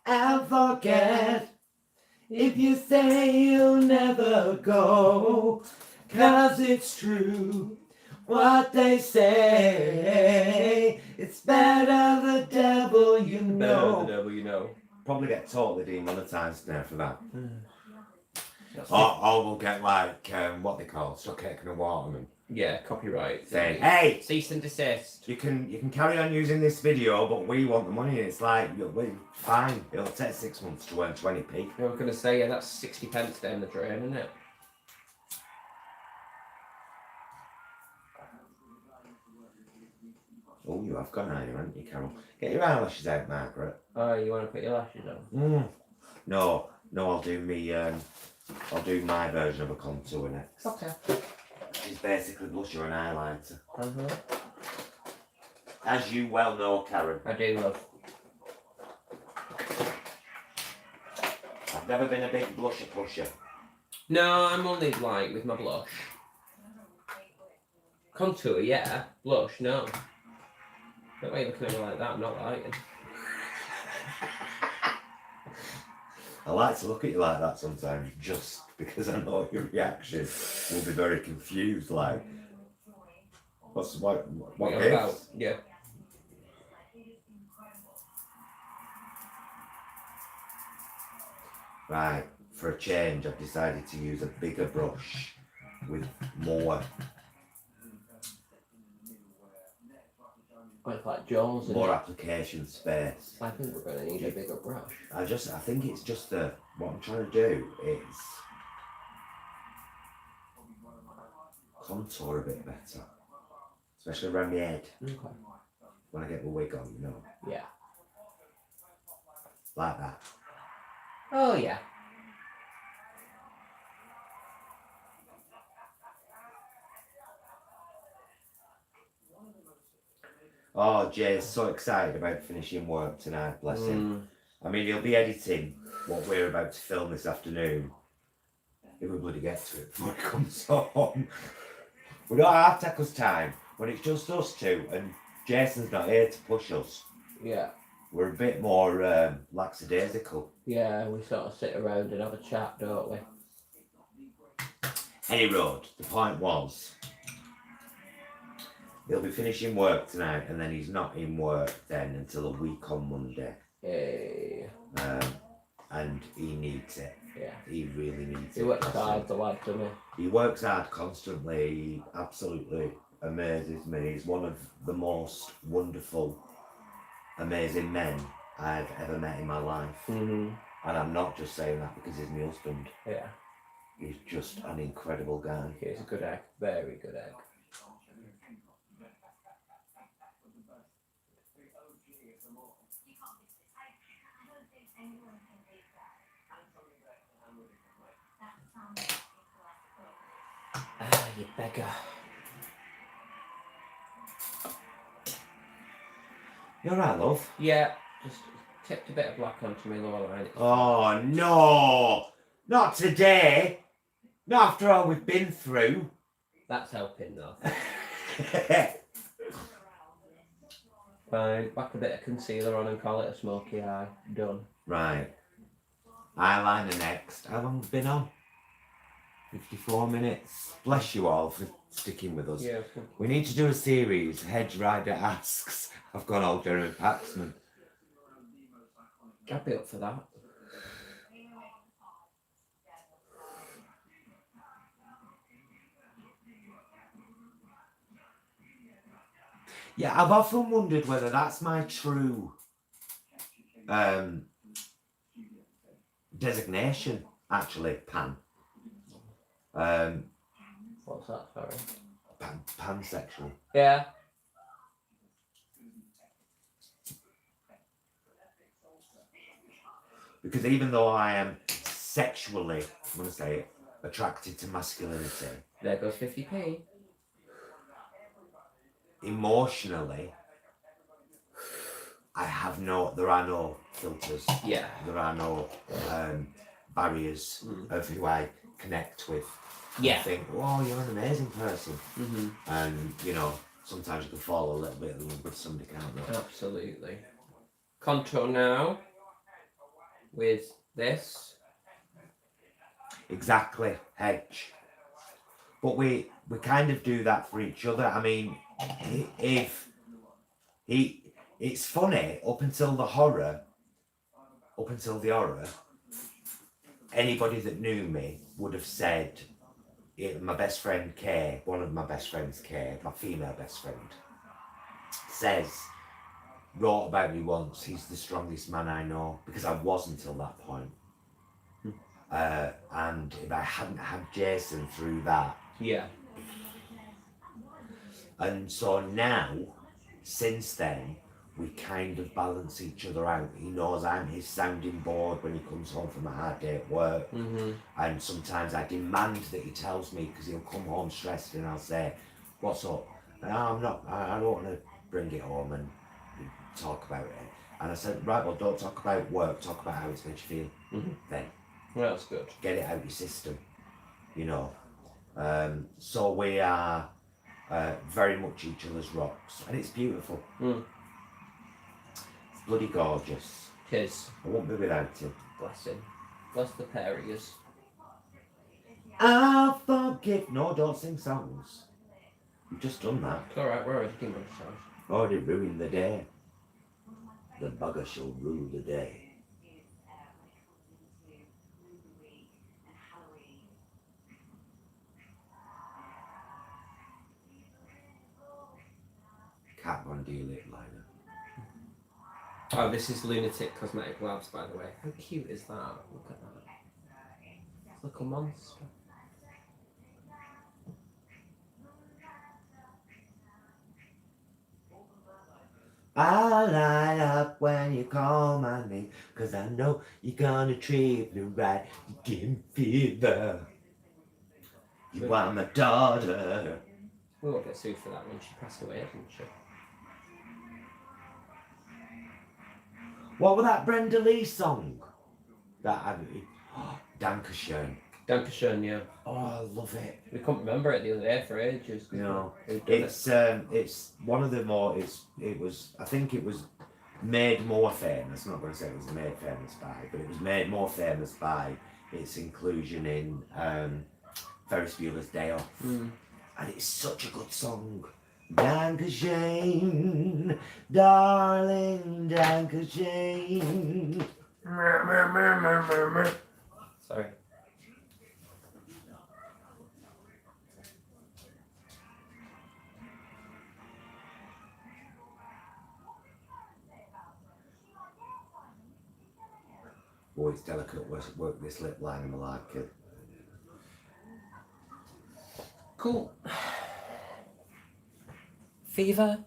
and forget if you say you'll never go, 'cause it's true what they say. It's better the devil you know. The devil you know. Probably get totally demonetised now for that. Or we'll get like what they call Stuck and a Waterman. Yeah, copyright. Saying, hey, cease and desist. You can carry on using this video, but we want the money. And it's like, fine. It'll take 6 months to earn 20p. I was going to say, yeah, that's 60 pence down the drain, isn't it? Oh, you have gone now, haven't you, Carol? Get your eyelashes out, Margaret. Oh, you want to put your lashes on? No, I'll do my version of a contour next. Okay. It's basically blusher and highlighter. Uh-huh. As you well know, Karen. I do love. I've never been a big blusher pusher. No, I'm only like with my blush. Contour, yeah. Blush, no. Don't why you looking at me like that, I'm not liking. I like to look at you like that sometimes, just because I know your reaction will be very confused. Like, what about? Yeah. Right, for a change, I've decided to use a bigger brush with more. Like Jaws. More application space. I think we're going to need a bigger brush. I think it's just what I'm trying to do is contour a bit better, especially around the head. Okay. When I get the wig on, you know. Yeah. Like that. Oh yeah. Oh, Jay's so excited about finishing work tonight, bless him. I mean, he'll be editing what we're about to film this afternoon. If we bloody get to it before he comes home. We don't have to take us time. When it's just us two and Jason's not here to push us. Yeah. We're a bit more lackadaisical. Yeah, we sort of sit around and have a chat, don't we? Any road, the point was, he'll be finishing work tonight and then he's not in work then until a week on Monday. Hey. And he needs it. Yeah. He really needs it. He works hard, the lad, doesn't he? He works hard constantly. He absolutely amazes me. He's one of the most wonderful, amazing men I've ever met in my life. Mm-hmm. And I'm not just saying that because he's my husband. Yeah. He's just an incredible guy. He's a good egg. Very good egg. Ah, you beggar. You alright, love? Yeah, just tipped a bit of black onto my lower line. Oh, no! Not today! Not after all we've been through. That's helping, though. Fine, whack a bit of concealer on and call it a smoky eye. Done. Right. Eyeliner next. How long have we been on? 54 minutes. Bless you all for sticking with us. Yeah. We need to do a series, Hedge Rider Asks. I've gone all Jeremy Paxman. I'd be up for that. Yeah, I've often wondered whether that's my true designation, actually, Pan. What's that, sorry? Pansexual. Yeah. Because even though I am sexually, I'm going to say it, attracted to masculinity. There goes 50p. Emotionally, there are no filters. Yeah. There are no barriers of who I connect with. Yeah. You think, oh, you're an amazing person. Mm-hmm. And, you know, sometimes you can fall a little bit with somebody, can't you? Absolutely. Contour now with this. Exactly, hedge. But we kind of do that for each other. I mean, it's funny up until the horror, anybody that knew me would have said, my best friend Kay, one of my best friends Kay, my female best friend, wrote about me once, he's the strongest man I know, because I was until that point. And if I hadn't had Jason through that. Yeah. And so now, since then, we kind of balance each other out. He knows I'm his sounding board when he comes home from a hard day at work. Mm-hmm. And sometimes I demand that he tells me, because he'll come home stressed and I'll say, what's up? And I don't want to bring it home and talk about it. And I said, right, well, don't talk about work, talk about how it's made you feel. Mm-hmm. Then. Well, that's good. Get it out your system, you know. So we are very much each other's rocks, and it's beautiful. It's bloody gorgeous. It is. I won't be without him. Bless him. Bless the pair of yous. I'll forgive. No, don't sing songs. You've just done that. It's alright, we're already doing those songs. Already ruined the day. The bugger shall rule the day. Cat Von D lip liner. Oh, this is Lunatic Cosmetic Labs, by the way. How cute is that? Look at that. It's like a monster. I'll light up when you call my name, 'cause I know you're gonna treat me right. You give me fever. You are my daughter. We won't get sued for that when she passed away, didn't she? What was that Brenda Lee song? That I Dankeschön. Dankeschön, yeah. Oh, I love it. We couldn't remember it the other day for ages. No, it's one of the more. I think it was made more famous. I'm not going to say it was made famous by, but it was made more famous by its inclusion in Ferris Bueller's Day Off, and it's such a good song. Dankeschön, darling, Dankeschön. Sorry. Oh, it's delicate work this lip line, and I like it. Cool. Fever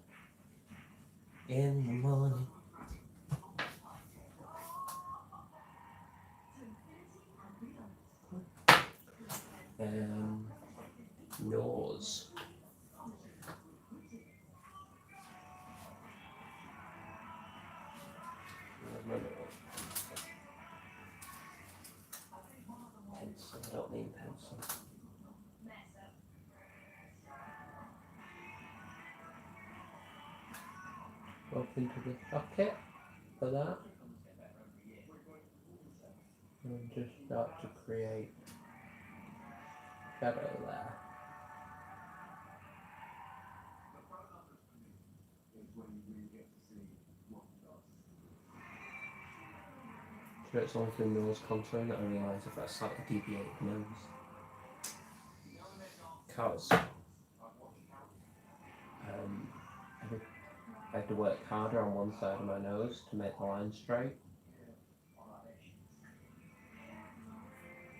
in the morning. Nose. Pencil. I don't need pencil. Up into the pocket for that. And just start to create shadow there. So it's only through nose contouring that I realise if that's slightly deviated nose. Because I had to work harder on one side of my nose to make the line straight.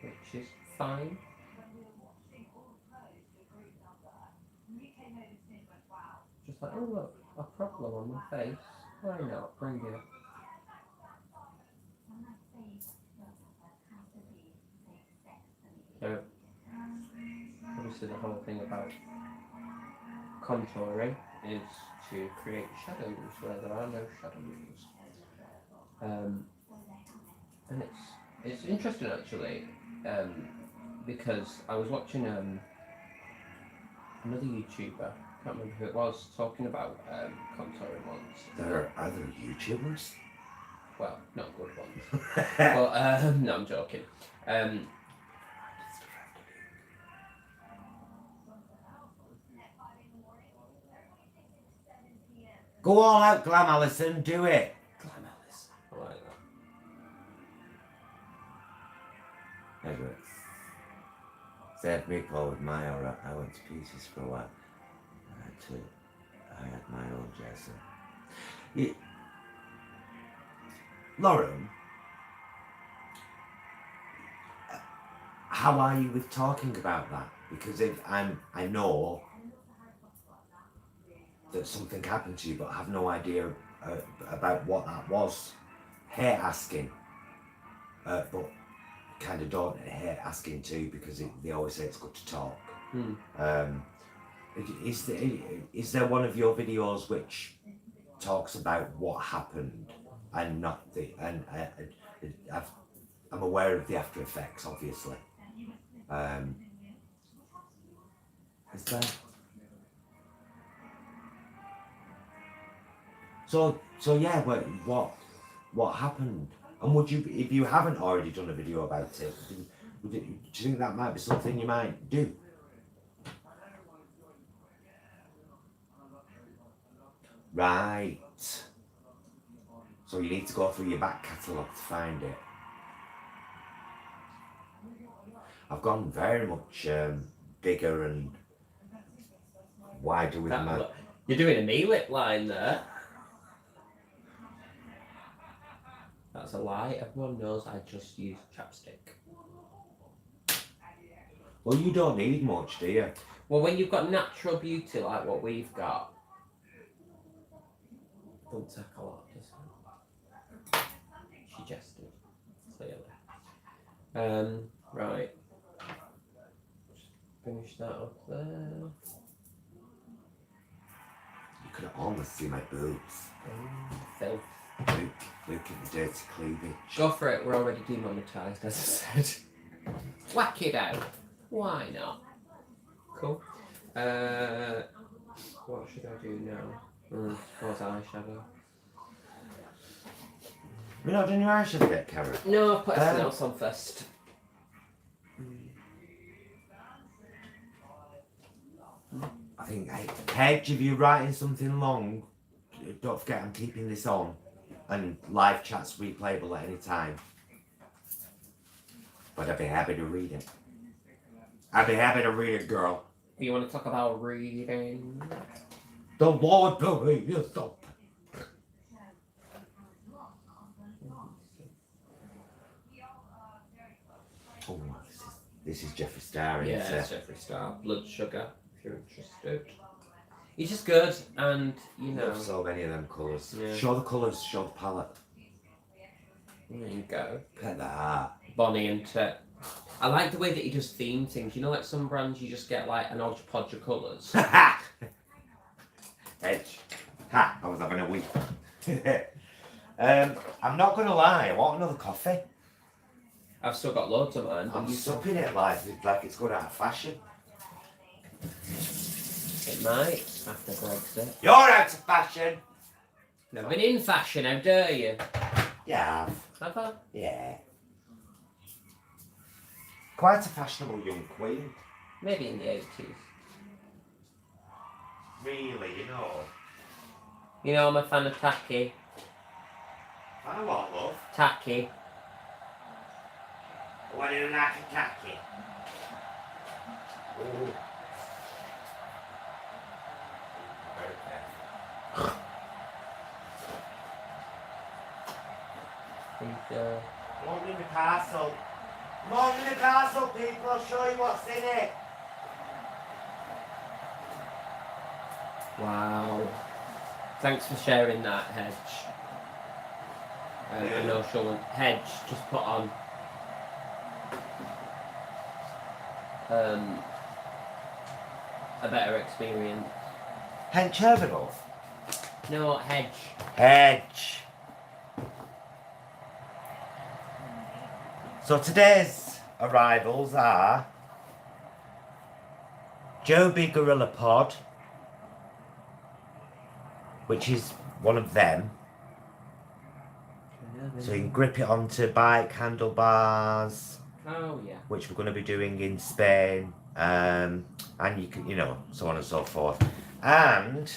Which is fine. Just like, oh look, a problem on my face. Why not bring it? So, obviously the whole thing about contouring is to create shadows where there are no shadows. And it's interesting actually. because I was watching another YouTuber, can't remember who it was, talking about contouring once. There are other YouTubers? Well, not good ones. But, no, I'm joking. Go all out, Glam Allison, do it. Glam Allison. I like that. Anyway. Saved me Paul with my aura. I went to pieces for a while. I had my own Jason. Lauren, how are you with talking about that? Because I know that something happened to you, but I have no idea about what that was. Hate asking, but kind of don't hate asking too, because they always say it's good to talk. Is there one of your videos which talks about what happened and not the I'm aware of the after effects, obviously. Is there? So yeah, what happened? And would you, if you haven't already done a video about it, do you think that might be something you might do? Right. So you need to go through your back catalogue to find it. I've gone very much bigger and wider with my... You're doing a me lip line there. That's a lie. Everyone knows I just use chapstick. Well, you don't need much, do you? Well, when you've got natural beauty like what we've got, don't take a lot, does it? She jested, clearly. Right. Just finish that up there. You could almost see my boobs. Filth. Look at the dirty cleavage. Go for it, we're already demonetised, as I said. Whack it out. Why not? Cool. What should I do now? Suppose eyeshadow. We're not doing your eyeshadow yet, Karen? No, I'll put everything else on first. I think, hey, Hedge, if you're writing something long, don't forget I'm keeping this on. And live chat's replayable at any time. But I'd be happy to read it. I'd be happy to read it, girl. You want to talk about reading? The Lord will be your stop. Oh, this is Jeffree Star, isn't Yeah, it? it's Jeffree Star. Blood Sugar, if you're interested. He's just good, and you know. Love so many of them colours. Yeah. Show the colours, show the palette. There you go. Look at that. Bonnie and Tet. I like the way that he does theme things. You know, like some brands, you just get like an hodgepodge of colours. Edge. Ha! I was having a week. I'm not going to lie, I want another coffee. I've still got loads of mine. I'm supping it like it's going out of fashion. It might, after Brexit. You're out of fashion! Never been in fashion, how dare you? Yeah. Have I? Yeah. Quite a fashionable young queen. Maybe in the 80s. Really, you know. You know, I'm a fan of tacky. I know what, love. Tacky. What do you like a tacky? Ooh. Morning in the castle. Morning in the castle, people. I'll show you what's in it. Wow. Thanks for sharing that, Hedge. I know Sean. Hedge just put on a better experience. Hench Herbivore? No, Hedge. Hedge. So today's arrivals are Joby Gorilla Pod, which is one of them. So you can grip it onto bike handlebars. Oh yeah. Which we're going to be doing in Spain, and you can, so on and so forth. And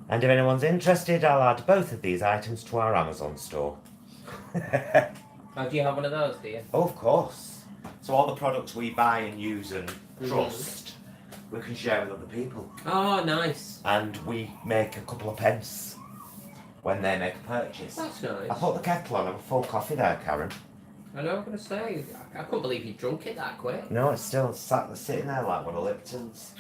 if anyone's interested, I'll add both of these items to our Amazon store. Oh, do you have one of those, do you? Oh, of course. So all the products we buy and use and trust, we can share with other people. Oh, nice. And we make a couple of pence when they make a purchase. That's nice. I put the kettle on, I'm full coffee there, Karen. I know, I'm going to say, I couldn't believe you drunk it that quick. No, it's still sitting there like one of Lipton's.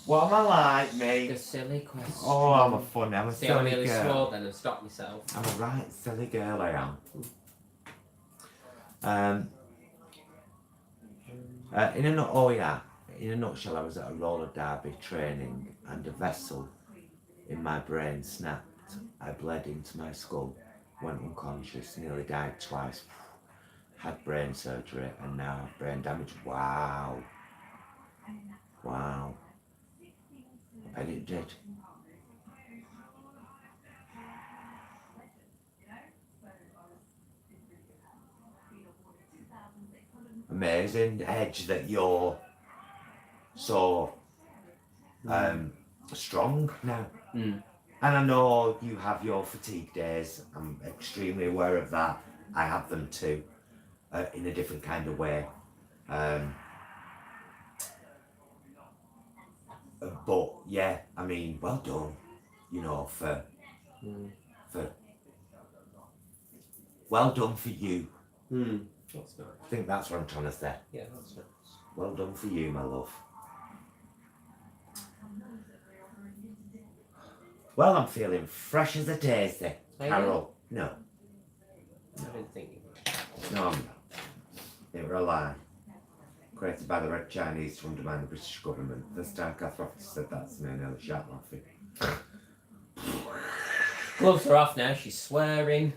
What am I like, mate? A silly question. Oh, I'm a silly girl. See, I nearly swore then and stopped myself. I'm a right silly girl, I am. In a nutshell, I was at a roller derby training and a vessel in my brain snapped. I bled into my skull, went unconscious, nearly died twice, had brain surgery, and now have brain damage. Wow. I bet it did. Amazing, Edge, that you're so strong now. And I know you have your fatigue days. I'm extremely aware of that. I have them too, in a different kind of way. But yeah, I mean, well done, for well done for you. That's nice. I think that's what I'm trying to say. Yeah, that's nice. Well done for you, my love. Well, I'm feeling fresh as a daisy, Carol. No. I didn't think you were. No, I'm not. They were a lie. Created by the Red Chinese to undermine the British government. The Star Catherine said that to me and nearly shat laughing. Gloves are off now, she's swearing.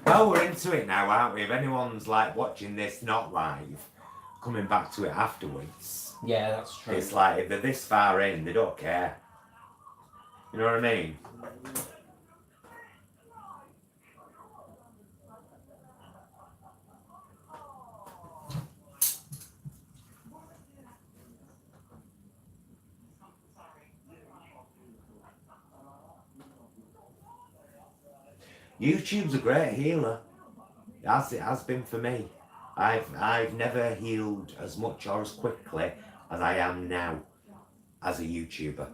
Well, we're into it now, aren't we? If anyone's like watching this not live, coming back to it afterwards. Yeah, that's true. It's like if they're this far in, they don't care. You know what I mean? YouTube's a great healer. As it has been for me. I've never healed as much or as quickly as I am now as a YouTuber.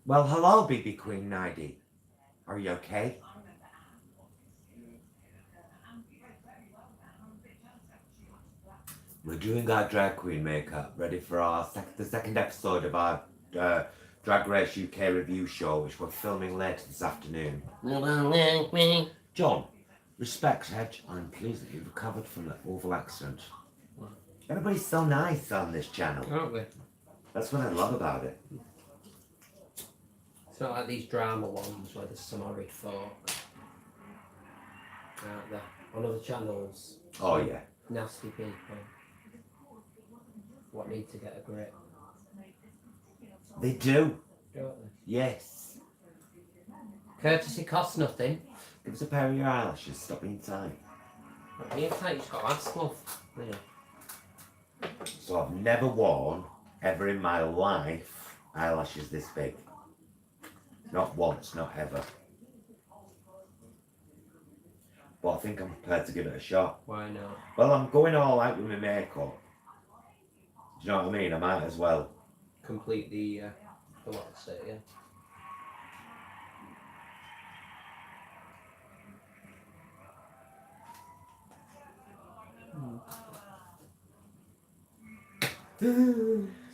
Well, hello, BB Queen 90. Are you okay? We're doing our drag queen makeup, ready for our the second episode of our Drag Race UK review show, which we're filming later this afternoon. John, respect, Hedge. I'm pleased that you've recovered from that awful accident. Everybody's so nice on this channel. Aren't we? That's what I love about it. It's not like these drama ones where there's some horrid folk out there on other channels. Oh yeah. Nasty people. What need to get a grip. They do. Don't they? Yes. Courtesy costs nothing. Give us a pair of your eyelashes. Stop being tight. Being tight, you've got to ask love. Yeah. So I've never worn, ever in my life, eyelashes this big. Not once, not ever. But I think I'm prepared to give it a shot. Why not? Well, I'm going all out with my makeup. Do you know what I mean? I might as well. Complete the what's it, yeah.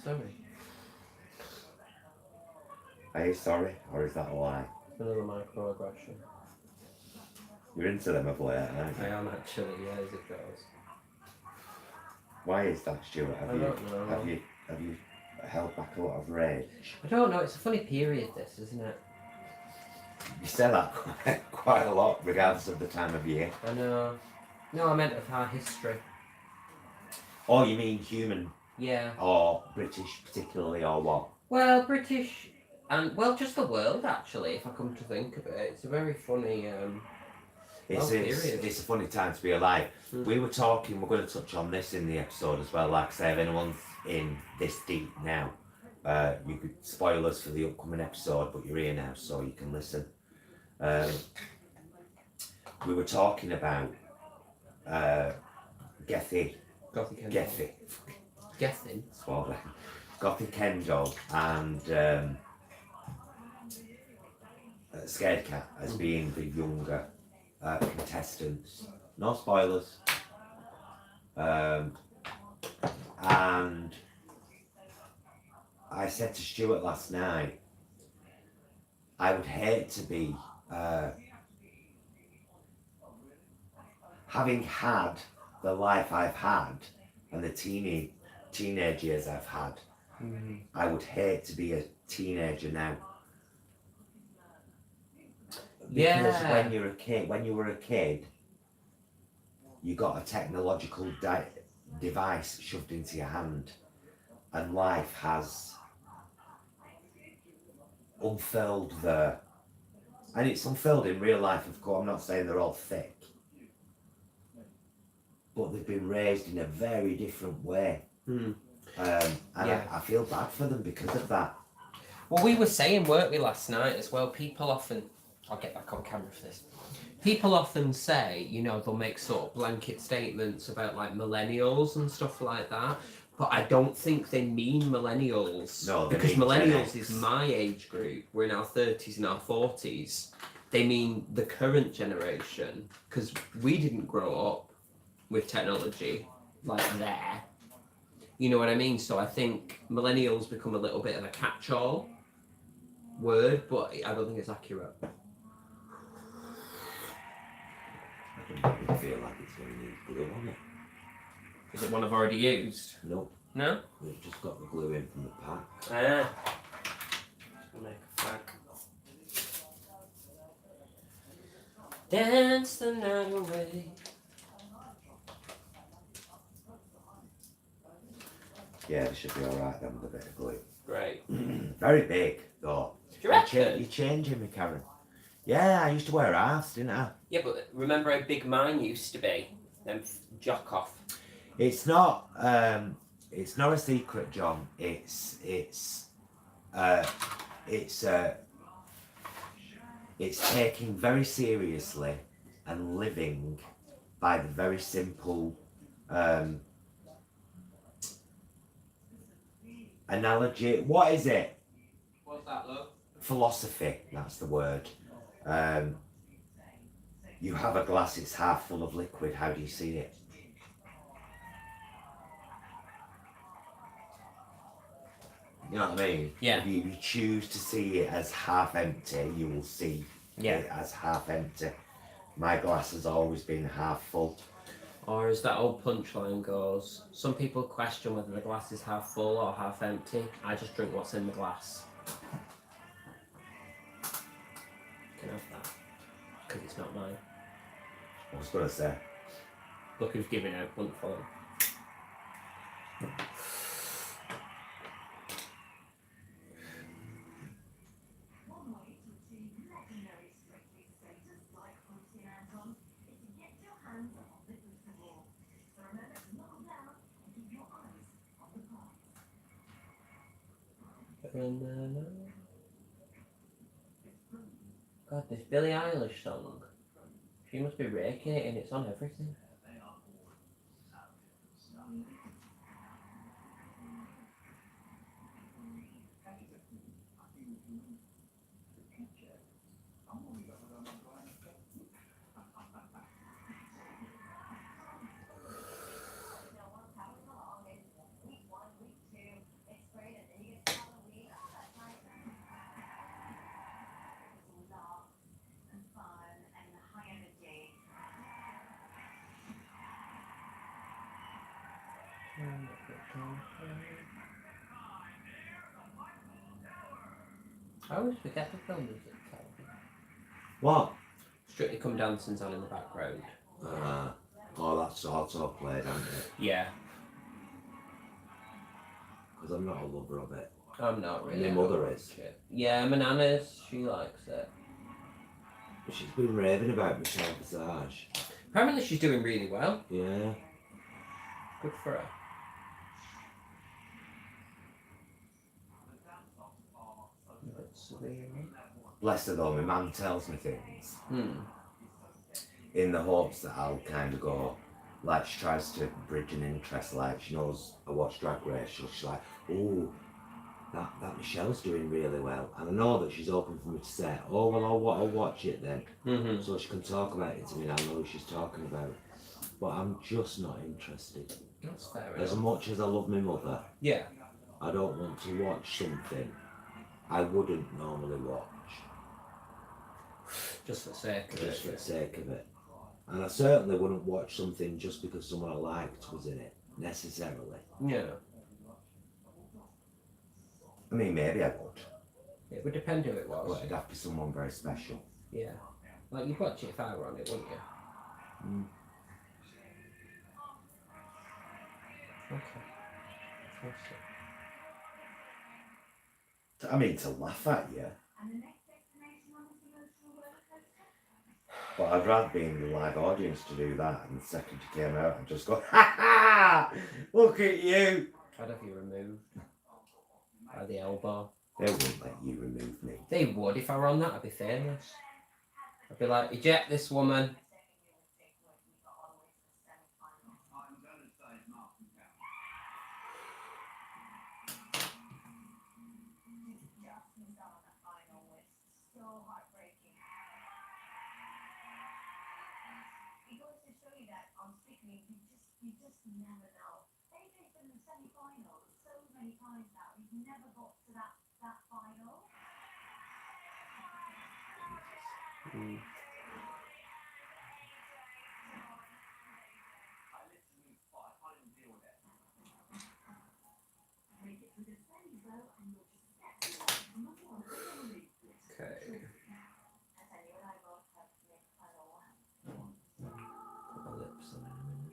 Sorry. Are you sorry? Or is that a lie? Another microaggression. You're into them of late, aren't you? I am actually, yeah, as it goes. Why is that, Stuart? I don't know. Have you held back a lot of rage? I don't know, it's a funny period this, isn't it? You say that quite a lot, regardless of the time of year. I know. No, I meant of our history. Oh, you mean human Yeah. or British particularly, or what? Well, British and well, just the world actually. If I come to think of it, it's a very funny. Period. It's a funny time to be alive. We were talking, we're going to touch on this in the episode as well. Like I say, if anyone's in this deep now, you could spoil us for the upcoming episode, but you're here now, so you can listen. We were talking about Gethin. Gothic Kendo and Scared Cat as being the younger contestants. No spoilers. And I said to Stuart last night, I would hate to be having had the life I've had and the teenage years I've had. I would hate to be a teenager now. Because when you were a kid, you got a technological device shoved into your hand, and life has unfurled there. And it's unfurled in real life, of course. I'm not saying they're all thick, but they've been raised in a very different way. I feel bad for them because of that. Well, we were saying, weren't we, last night as well, people often, I'll get back on camera for this, people often say, you know, they'll make sort of blanket statements about like millennials and stuff like that, but I don't think they mean millennials. No, because millennials is my age group. We're in our 30s and our 40s. They mean the current generation, because we didn't grow up with technology like there. You know what I mean? So I think millennials become a little bit of a catch-all word, but I don't think it's accurate. I don't feel like it's going to need glue on it. Is it one I've already used? Nope. No? We've just got the glue in from the pack. Make a fag. Dance the night away. Yeah, it should be alright then with a bit of glue. Great. Very big, though. Do you reckon? You're changing me, Karen. Yeah, I used to wear halves, didn't I? Yeah, but remember how big mine used to be? Them jock off. It's not a secret, John. It's taking very seriously and living by the very simple analogy. What is it? What's that, love? Philosophy, that's the word. You have a glass, it's half full of liquid. How do you see it? You know what I mean? Yeah. If you choose to see it as half empty, you will see it as half empty. My glass has always been half full. Or as that old punchline goes, some people question whether the glass is half full or half empty. I just drink what's in the glass. You can have that. Because it's not mine. I was going to say. Look who's giving out, wouldn't follow. God, this Billie Eilish song. She must be raking it and it's on everything. I always forget the film music. What? Strictly Come Dancing's on in the background. Oh, that's autoplay, isn't it? Yeah. Because I'm not a lover of it. I'm not really. My mother is. Yeah, my nana's, she likes it. She's been raving about Michelle Visage. Apparently she's doing really well. Yeah. Good for her. Bless her though, my mum tells me things. Hmm. In the hopes that I'll kind of go, like she tries to bridge an interest, like she knows I watch Drag Race, so she's like, oh, that Michelle's doing really well. And I know that she's open for me to say, oh, well, I'll watch it then. Mm-hmm. So she can talk about it to me and I know who she's talking about. But I'm just not interested. That's fair As enough. much as I love my mother, Yeah. I don't want to watch something I wouldn't normally watch. Just for the sake of it. Just for the sake of it. And I certainly wouldn't watch something just because someone I liked was in it, necessarily. Yeah. I mean, maybe I would. It would depend who it was. But it'd have to be someone very special. Yeah. Like, you'd watch it if I were on it, wouldn't you? Mm. Okay. I mean, to laugh at you. But I'd rather be in the live audience to do that, and the second you came out and just go, ha ha! Look at you! I'd have you removed. By the elbow. They wouldn't let you remove me. They would. If I were on that, I'd be famous. I'd be like, eject this woman. Mm. Okay. Put my lips on in a minute.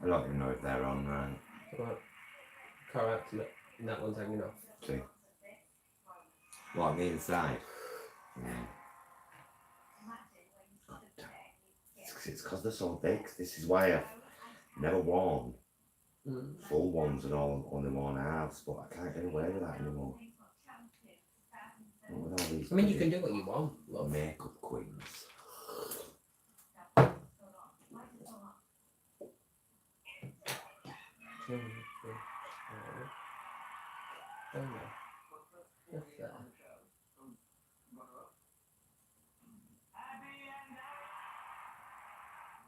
I don't even know if they're on right. Right. Correct. And that one's hanging off. See? What, on the inside? Yeah. God damn. It's because they're so big. This is why I've never worn full ones and all, only worn halves, but I can't get away with that anymore. Not with all these I mean, you can do what you want, love. makeup queens. Just there.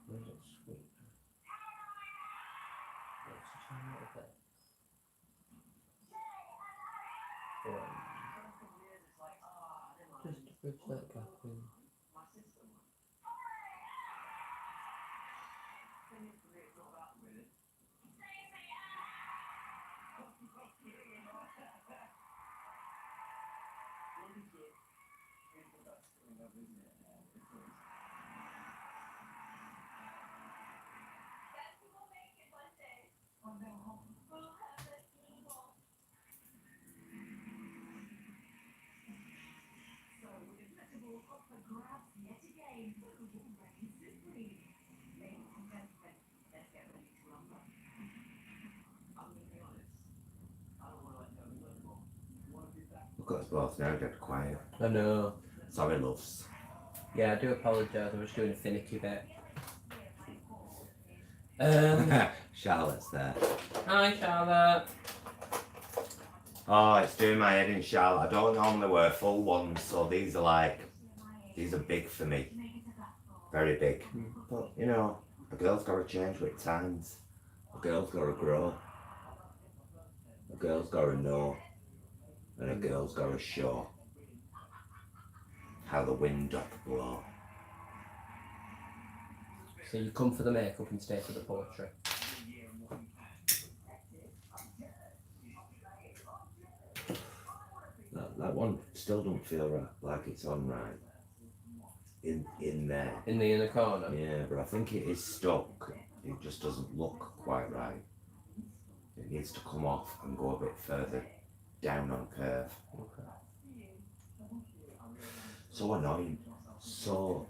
Where's it sweet? Let's try a little bit. Just to bridge that gap in. Look at us both now, dead quiet. I know. Sorry, loves. Yeah, I do apologise. I was doing a finicky bit. Charlotte's there. Hi, Charlotte. Oh, it's doing my head in, Charlotte. I don't normally wear full ones, so these are big for me. very big. But you know, a girl's got to change with times. A girl's got to grow. A girl's got to know, and a girl's got to show how the wind doth blow. So you come for the makeup and stay for the poetry. That one still don't feel right, like it's on right. In there. In the inner corner? Yeah, but I think it is stuck. It just doesn't look quite right. It needs to come off and go a bit further down on curve. Okay. So annoying. So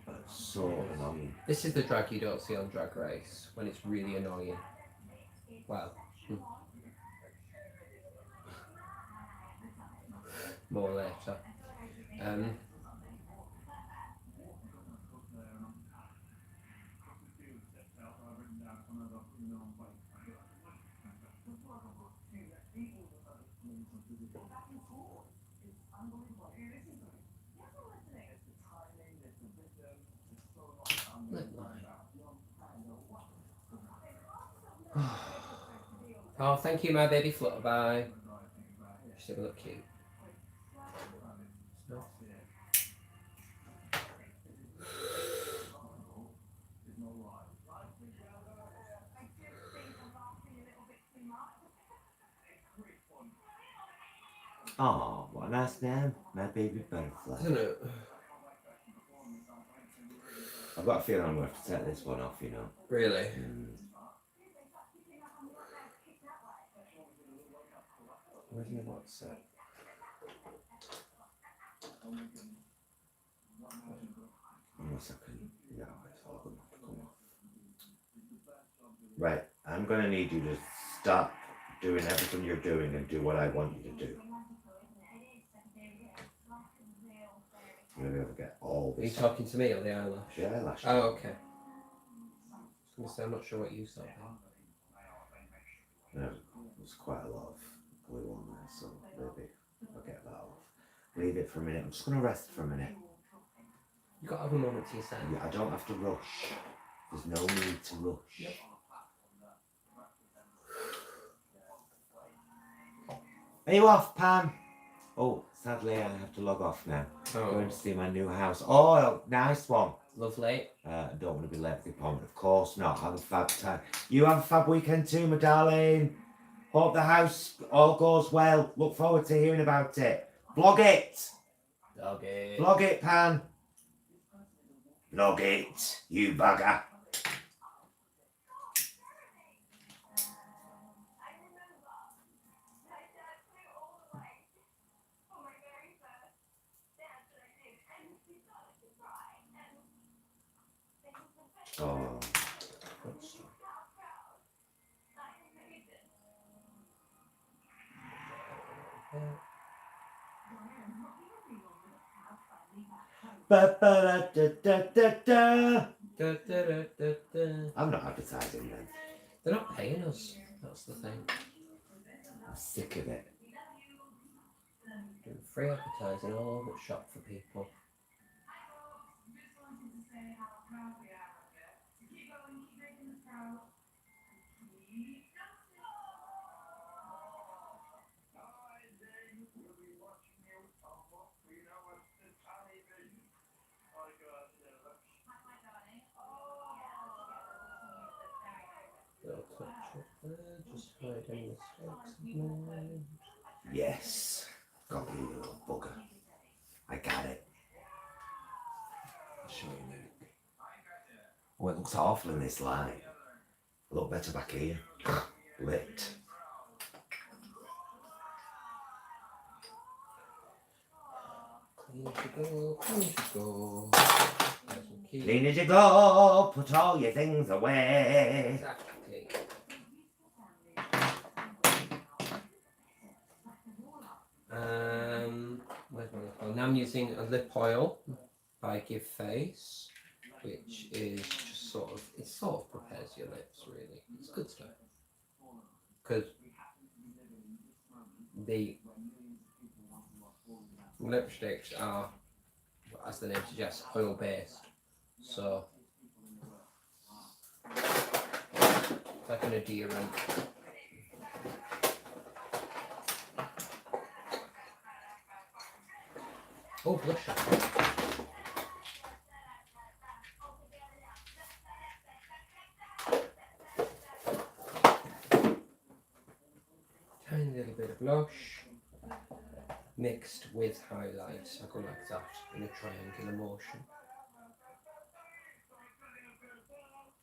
annoying. This is the drag you don't see on Drag Race, when it's really annoying. Well. More later. Oh, thank you, my baby Flutterby. She's a look cute. Oh, what a nice name. My baby butterfly. Isn't it? I've got a feeling I'm going to have to take this one off, you know. Really? Where's my WhatsApp? One second. Yeah, it's all going to come off. Right, I'm going to need you to stop doing everything you're doing and do what I want you to do. Maybe I'll get all Are you this. talking to me or the eyelash? The eyelash. Oh, okay. I was going to say, I'm not sure what you saw. No, there's quite a lot of glue on there, so maybe I'll get that off. Leave it for a minute. I'm just going to rest for a minute. You got to have a moment to yourself. Yeah, I don't have to rush. There's no need to rush. Yep. Are you off, Pam? Oh, sadly I have to log off now. Oh. Going to see my new house. Oh, nice one. Lovely. I don't want to be late for the appointment. Of course not. Have a fab time. You have a fab weekend too, my darling. Hope the house all goes well. Look forward to hearing about it. Vlog it. Okay. Vlog it, Pan. Vlog it, you bugger. Oh. Ba-ba-da-da-da-da-da. I'm not advertising them. They're not paying us. That's the thing. I'm sick of it. Doing free advertising all over the shop for people. Just hide any mistakes of mine. Yes. Got you, you little bugger. I got it. I'll show you now. Oh, it looks awful in this light. A lot better back here. Lit. Clean as you go, clean as you go. Clean as you go, put all your things away. Exactly. Where's my lip oil? Now I'm using a lip oil by Give Face, which is just sort of, it sort of prepares your lips really. It's good stuff. Because the lipsticks are, as the name suggests, oil based. So an adherent. Oh, blusher. Tiny little bit of blush mixed with highlights. I go like that in a triangular motion.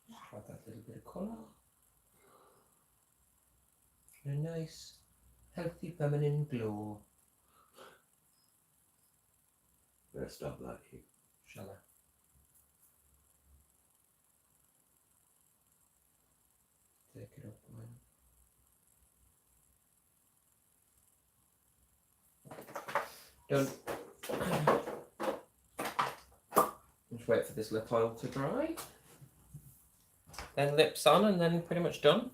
Just add that little bit of colour. And a nice, healthy, feminine glow. Better stop that, you. Shall I? Take it up, man. Just wait for this lip oil to dry. Then lips on and then pretty much done.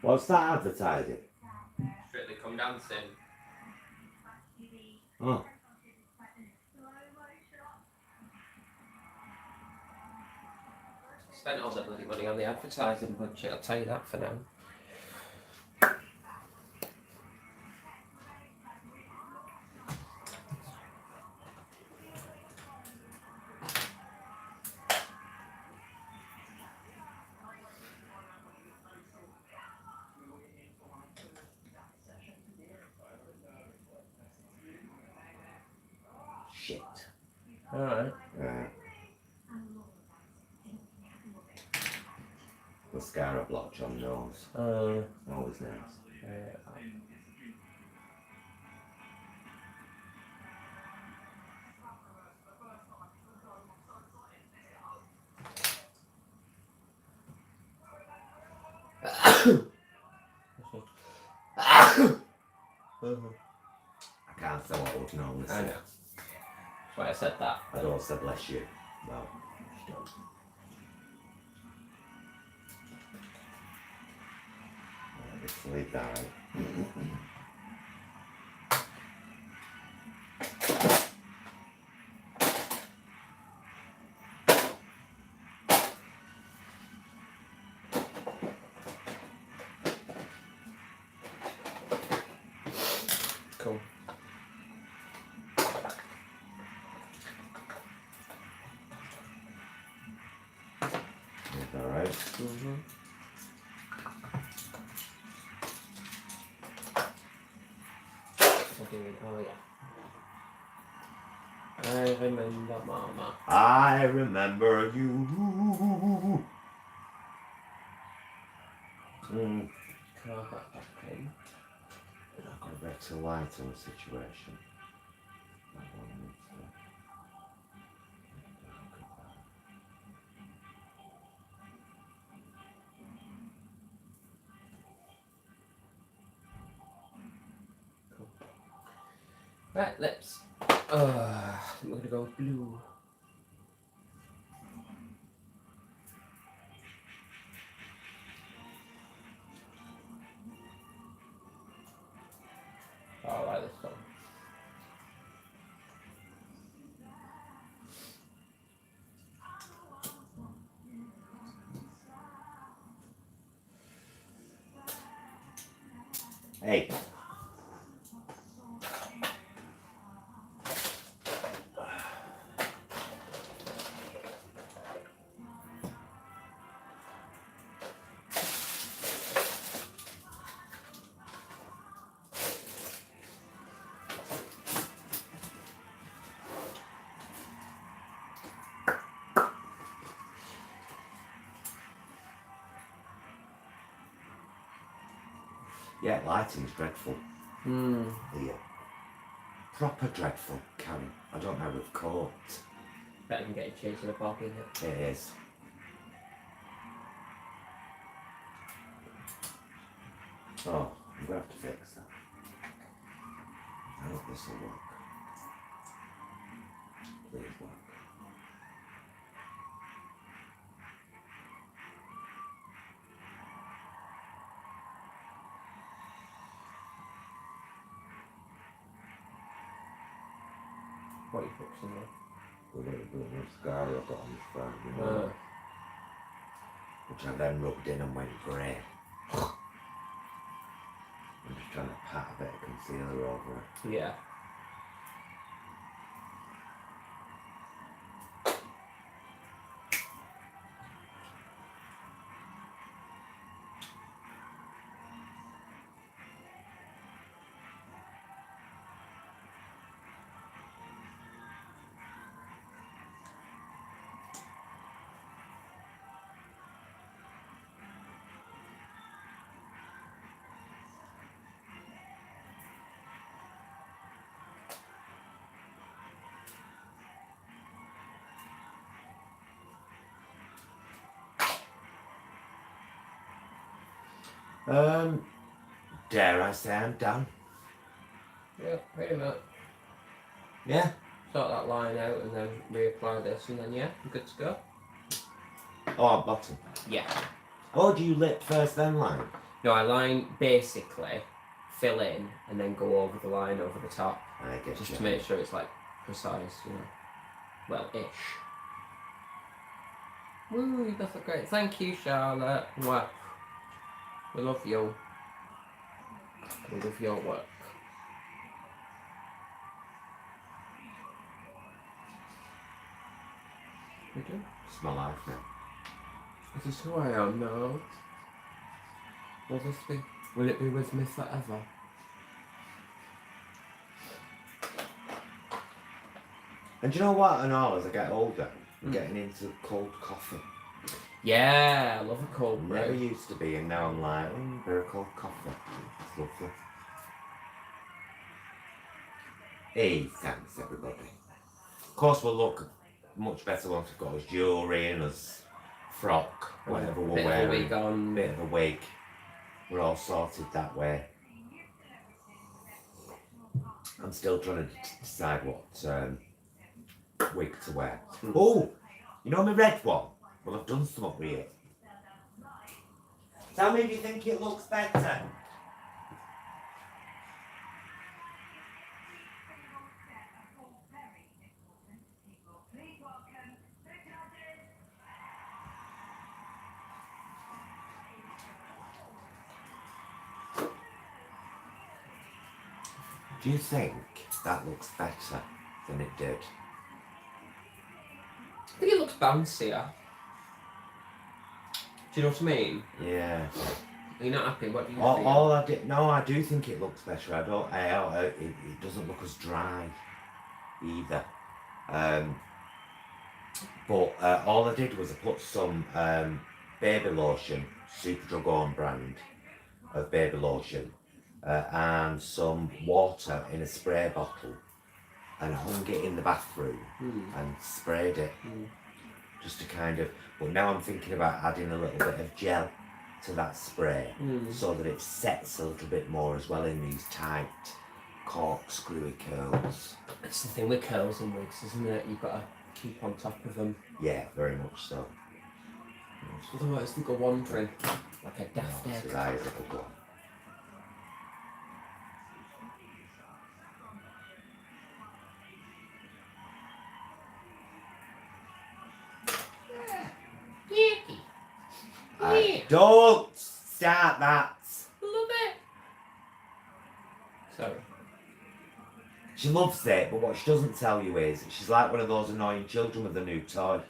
What's that advertising? Strictly Come Dancing. Oh. Spent all the bloody money on the advertising budget, I'll tell you that for now. Shit. Alright. Yeah. Mascara blotch on nose. Always nice. I can't say what I would normally say. I know. That's why I said that. I'd also bless you. Well, let's leave that out. Cool. Alright. Mm-hmm. Oh yeah. I remember Mama. I remember you. Carpet packing. I've got a better light on the situation. Right, lips. I'm gonna go with blue. Alright, let's go. Hey. Yeah, lighting's dreadful. Yeah. Proper dreadful, Karen. I don't know with court. Better than getting chased in a park, isn't it? It is. Oh, I'm gonna have to fix that. I hope this will work. ugly as well. What are you fixing there? The little scar I've got on his front, you know, which I then rubbed in and went grey. I'm just trying to pat a bit of concealer over it. Yeah. Dare I say I'm done? Yeah, pretty much. Yeah. Sort that line out and then reapply this and then yeah, you're good to go. Oh, bottom. Yeah. Oh, do you lip first then line? No, I line basically, fill in and then go over the line over the top. I get just you. to make sure it's like precise, you know. Well-ish. Woo, you both look great. Thank you, Charlotte. Wow. We love you. We love your work. We do. It's my life now. Is this who I am now? Will it be with me forever? And do you know what? And all as I get older, I'm getting into cold coffee. Yeah, I love a cold brew. Never used to be, and now I'm like, bit of cold coffee. It's lovely. Hey, thanks everybody. Of course, we'll look much better once we've got us jewellery and us frock, whatever we're bit wearing. Of a wig on. Bit of a wig. We're all sorted that way. I'm still trying to decide what wig to wear. Oh, you know my red one? Well, I've done something with it. Tell me if you think it looks better. Do you think that looks better than it did? I think it looks bouncier. Do you know what I mean? Yeah. Are you not happy? What do you feel? All I did, no, I do think it looks better. It doesn't look as dry either. But all I did was I put some baby lotion, Superdrug own brand of baby lotion, and some water in a spray bottle, and hung it in the bathroom and sprayed it, just to kind of. But now I'm thinking about adding a little bit of gel to that spray, so that it sets a little bit more as well in these tight, corkscrewy curls. It's the thing with curls and wigs, isn't it? You've got to keep on top of them. Yeah, very much so. Otherwise they go wandering like a daft egg. His eyes will go. Don't start that. Love it. Sorry. She loves it, but what she doesn't tell you is she's like one of those annoying children with a new toy.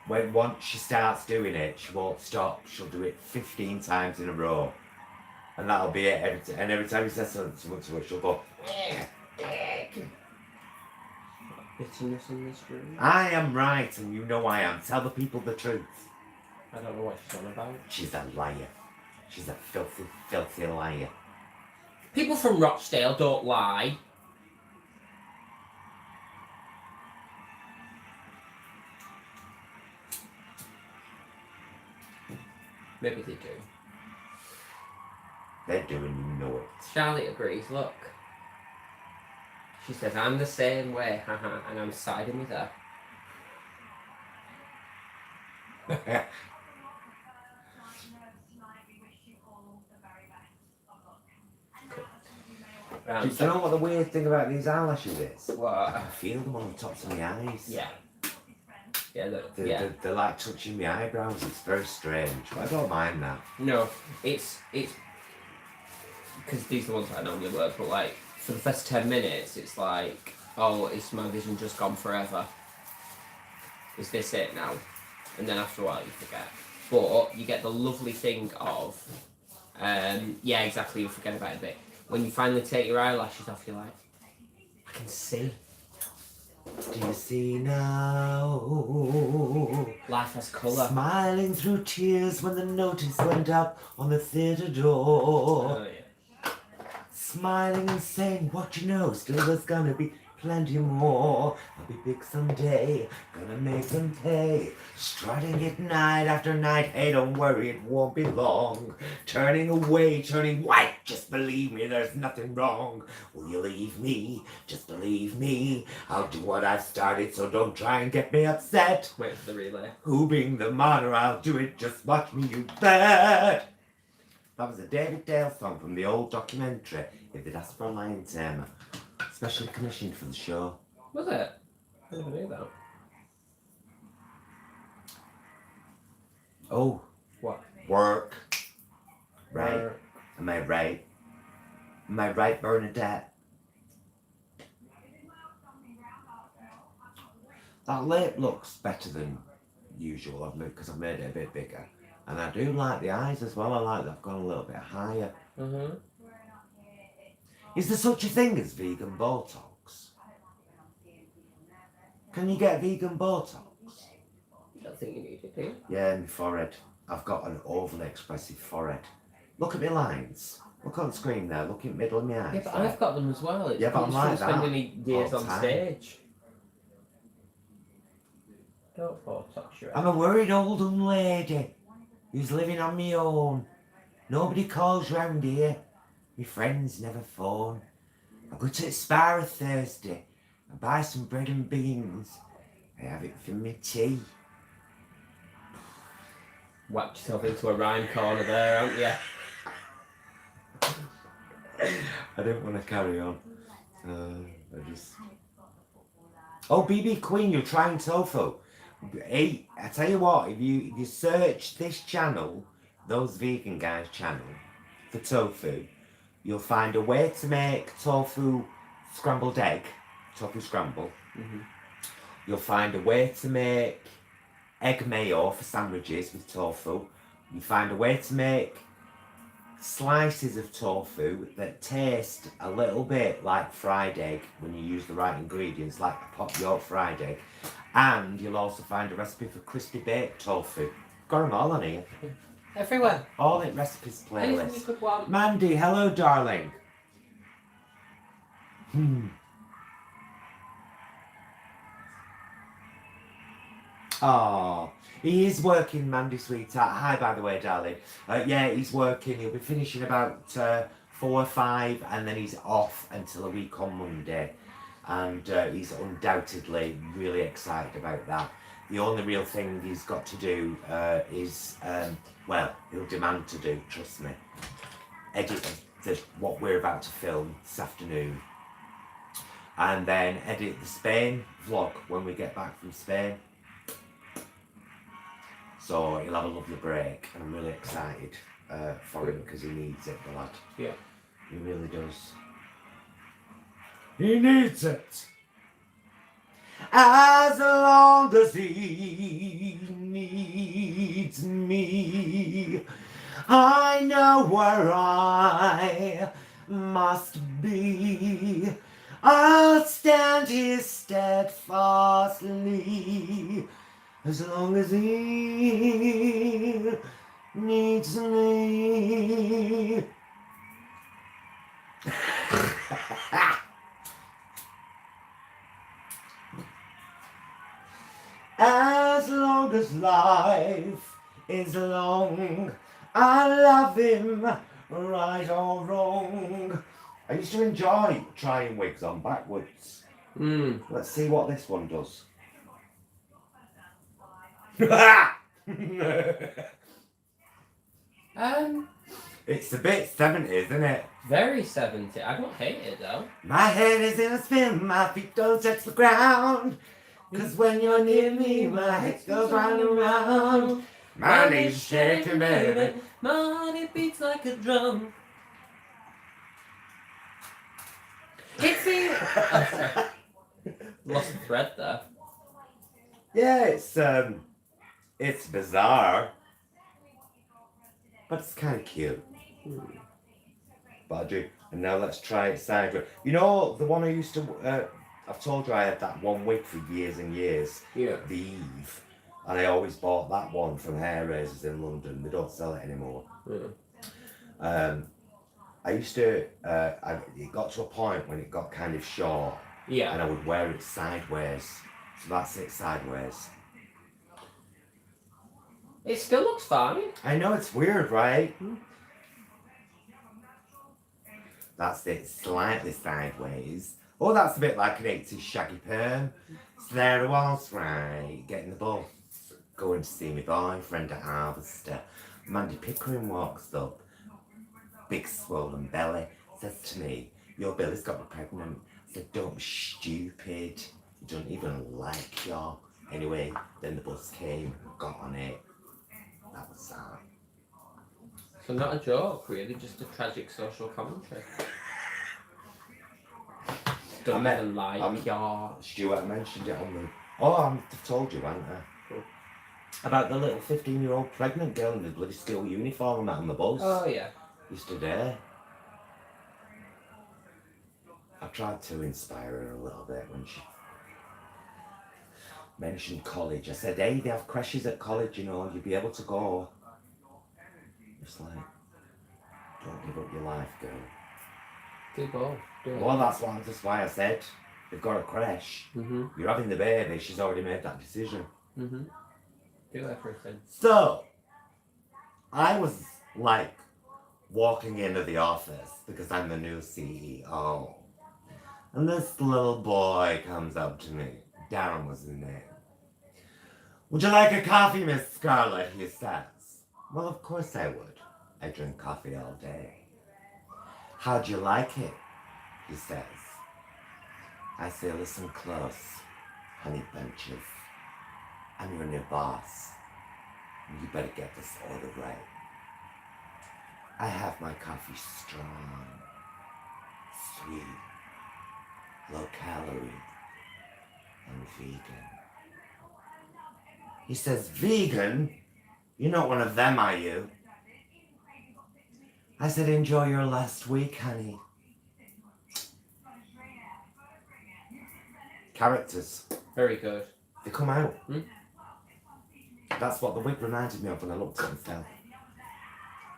When once she starts doing it, she won't stop. She'll do it 15 times in a row, and that'll be it. And every time you say something to her, she'll go. Bitterness in this room. I am right, and you know I am. Tell the people the truth. I don't know what she's on about. She's a liar. She's a filthy, filthy liar. People from Rochdale don't lie. Maybe they do. They're doing, you know it. Charlotte agrees, look. She says, I'm the same way, haha, and I'm siding with her. Do you know what the weird thing about these eyelashes is? What? I can feel them on the tops of my eyes. Yeah. Yeah, They're like touching my eyebrows. It's very strange. But I don't mind that. No, it's because these are the ones that I normally work, but like for the first 10 minutes, it's like, oh, is my vision just gone forever? Is this it now? And then after a while, you forget. But you get the lovely thing of, yeah, exactly. You forget about it a bit. When you finally take your eyelashes off, you're like, I can see. Do you see now? Life has colour. Smiling through tears when the notice went up on the theatre door. Oh, yeah. Smiling and saying, what you know, still there's gonna be plenty more. I'll be big someday, gonna make them pay. Strutting it night after night, hey, don't worry, it won't be long. Turning away, turning white, just believe me, there's nothing wrong. Will you leave me? Just believe me. I'll do what I've started, so don't try and get me upset. Wait for the relay. Who being the martyr, I'll do it, just watch me, you bet. That was a David Dale song from the old documentary, If They'd Asked for a Lion Tamer, specially commissioned for the show. Was it? I never knew that. Oh. What? Work. Right. Work. Am I right? Am I right, Bernadette? That lip looks better than usual, because I've made it a bit bigger. And I do like the eyes as well. I like that I've gone a little bit higher. Mm-hmm. Is there such a thing as vegan Botox? Can you get vegan Botox? I don't think you need it, do you? Yeah, my forehead. I've got an overly expressive forehead. Look at my lines. Look on the screen there. Look in the middle of my eyes. Yeah, but I've got them as well. It's Yeah, but I'm like that spending years all the on time. stage. Don't Botox your I'm a worried old lady who's living on my own. Nobody calls round here. My friends never phone. I go to the Spar Thursday. I buy some bread and beans. I have it for my tea. Whacked yourself into a rhyme corner there, haven't you? I didn't want to carry on. I just... Oh, BB Queen, you're trying tofu. Hey, I tell you what, if you search this channel, those vegan guys' channel, for tofu, you'll find a way to make tofu scrambled egg, tofu scramble. Mm-hmm. You'll find a way to make egg mayo for sandwiches with tofu. You find a way to make slices of tofu that taste a little bit like fried egg when you use the right ingredients, like a pot York fried egg. And you'll also find a recipe for crispy baked tofu. Got them all on here. Everywhere. All in recipes Anything you playlist. could want. Mandy, hello darling. Oh, he is working, Mandy sweetheart. Hi, by the way, darling. Yeah, he's working. He'll be finishing about 4 or 5, and then he's off until a week on Monday. And he's undoubtedly really excited about that. The only real thing he's got to do is, well, he'll demand to do, trust me, edit what we're about to film this afternoon. And then edit the Spain vlog when we get back from Spain. So he'll have a lovely break, and I'm really excited for him because he needs it, the lad. Yeah. He really does. He needs it. As long as he needs me, I know where I must be. I'll stand here steadfastly, as long as he needs me. As long as life is long, I love him, right or wrong. I used to enjoy trying wigs on backwards. Let's see what this one does. It's a bit 70s, isn't it? Very 70s. I don't hate it though. My head is in a spin, my feet don't touch the ground. 'Cause when you're near me, my head goes round and round. My knees shaking, baby. My heart beats like a drum. It's the... Lost the thread there. Yeah, it's bizarre. But it's kind of cute. But I do. And now let's try it sideways. You know, the one I used to... I've told you I had that one wig for years and years. Yeah. The Eve. And I always bought that one from hair raisers in London. They don't sell it anymore. Yeah. I used to... it got to a point when it got kind of short. Yeah. And I would wear it sideways. So that's it, sideways. It still looks fine. I know, it's weird, right? That's it, slightly sideways. Oh, that's a bit like an 80s shaggy perm. So there I was, right, getting the bus, going to see my boyfriend at Harvester. Mandy Pickering walks up, big swollen belly, says to me, your Billy's got me pregnant. I said, don't be stupid, you don't even like your... Anyway, then the bus came, got on it. That was sad. So not a joke, really, just a tragic social commentary. Don't even like your... Stuart mentioned it on the... Oh, I've told you, haven't I? About the little 15-year-old pregnant girl in the bloody school uniform out on the bus. Oh, yeah. Yesterday. I tried to inspire her a little bit when she mentioned college. I said, hey, they have crashes at college, you know, you'll be able to go. It's like, don't give up your life, girl. Do both. Do it. Well, that's why I said, they've got a crash. You're having the baby, she's already made that decision. Do everything. So, I was like walking into the office because I'm the new CEO. And this little boy comes up to me. Darren was his name. Would you like a coffee, Miss Scarlett? He says. Well, of course I would. I drink coffee all day. How'd you like it? He says. I say, listen close, honey bunches. I'm your new boss. You better get this order right. I have my coffee strong, sweet, low calorie, and vegan. He says, vegan? You're not one of them, are you? I said, enjoy your last week, honey. Characters. Very good. They come out. That's what the wig reminded me of when I looked at myself.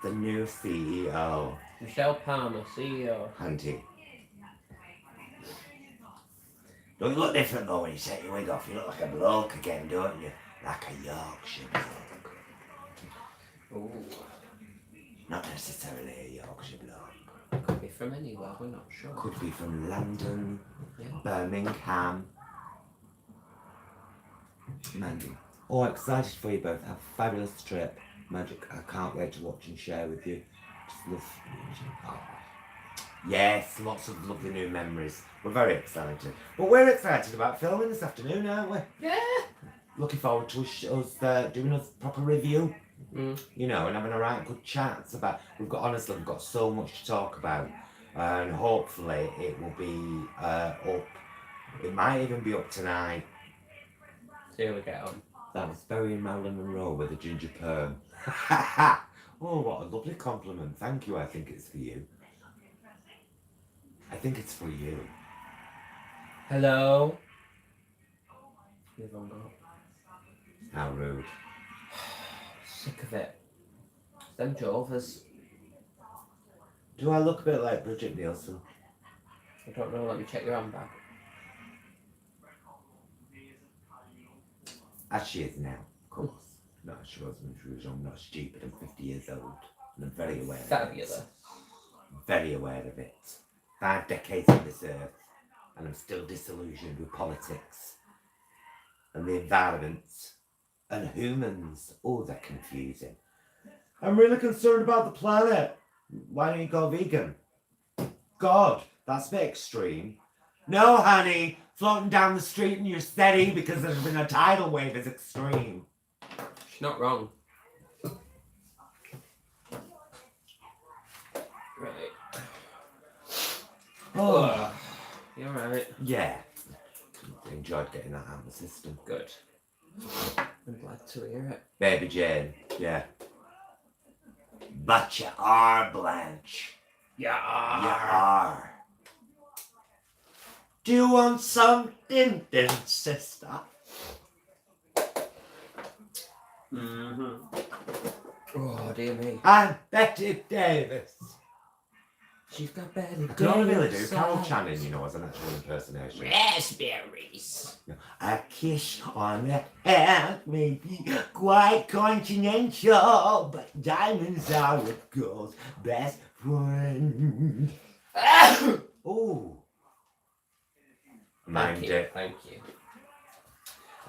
The new CEO. Michelle Palmer, CEO. Hunty. Don't you look different though when you take your wig off? You look like a bloke again, don't you? Like a Yorkshire bloke. Ooh. Not necessarily a Yorkshire bloke. Could be from anywhere, we're not sure. Could be from London, Yeah. Birmingham. Mandy. Oh, excited for you both. Have a fabulous trip. Magic. I can't wait to watch and share with you. Just love. Oh. Yes, lots of lovely new memories. We're very excited. But we're excited about filming this afternoon, aren't we? Yeah. Looking forward to us doing a proper review. You know, and having a right good chats about. We've got so much to talk about, and hopefully it will be up. It might even be up tonight. See how we get on. That was very Marilyn Monroe with a ginger perm. Oh, what a lovely compliment. Thank you. I think it's for you. I think it's for you. Hello. You've on go. How rude. Sick of it. Them Jovas. Do I look a bit like Bridget Nielsen? I don't know, let me check your handbag. As she is now, of course. No, she wasn't when she was young. Not stupid. I'm 50 years old. And I'm very aware of it. Fabulous. Very aware of it. 5 decades on this earth, and I'm still disillusioned with politics and the environment and humans. Oh, they're confusing. I'm really concerned about the planet. Why don't you go vegan? God, that's a bit extreme. No, honey, floating down the street in your steady because there's been a tidal wave is extreme. She's not wrong. Right. Oh, You alright? yeah. Enjoyed getting that out of the system. Good. I'm glad to hear it. Baby Jane, yeah. But you are, Blanche. Yeah. You are. Do you want something, sister? Oh, dear me. I'm Betty Davis. She's got belly. I can only really do Carol Channing, you know, as an actual impersonation. Raspberries. A kiss on the hand may be quite continental, but diamonds are a girl's best friend. Ooh. Mind it. Thank you.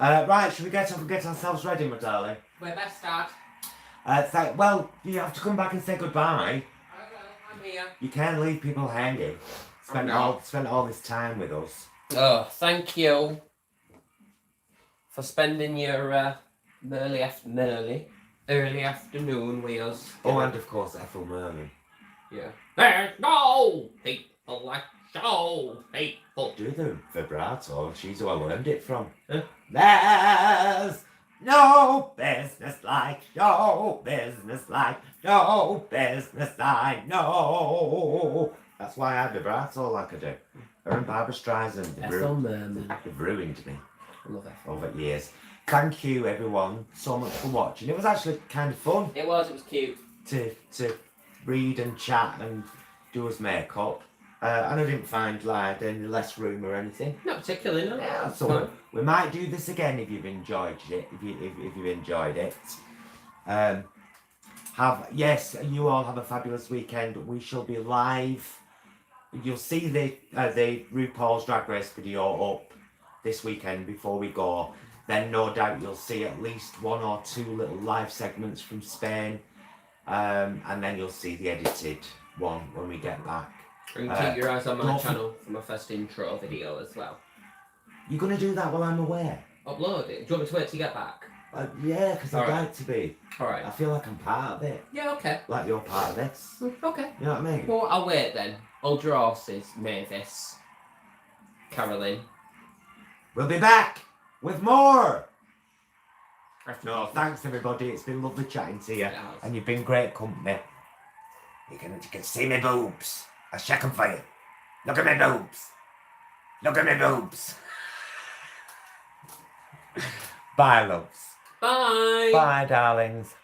Right, should we get ourselves ready, my darling? We're best start. Well, you have to come back and say goodbye. I'm here. You can't leave people hanging. Spent all this time with us. Oh, thank you for spending your early afternoon with us. Oh, and of course, Ethel Merman. Yeah. There's no people like so people. Do the vibrato. She's who I learned it from. There's no business like no business like no business I know. That's why I vibrato like I do. Her and Barbara Streisand. Ethel Merman. They've ruined me I love Ethel. over years. Thank you, everyone, so much for watching. It was actually kind of fun It was cute. to read and chat and do us makeup. And I didn't find like any less room or anything. Not particularly, no. Yeah, so we might do this again if you've enjoyed it. If you've enjoyed it, you all have a fabulous weekend. We shall be live. You'll see the RuPaul's Drag Race video up this weekend before we go. Then no doubt you'll see at least 1 or 2 little live segments from Spain, and then you'll see the edited one when we get back. And keep your eyes on my channel for my first intro video as well. You're going to do that while I'm away? Upload it. Do you want me to wait till you get back? Yeah, because I'd Alright. like to be. Alright. I feel like I'm part of it. Yeah, okay. Like you're part of this. Okay. You know what I mean? Well, I'll wait then. Ultra Horses, Mavis, Carolyn. We'll be back with more. No, thanks everybody. It's been lovely chatting to you. It has. And you've been great company. You can see my boobs. I'll check them for you. Look at my boobs. Look at my boobs. Bye, loves. Bye. Bye, darlings.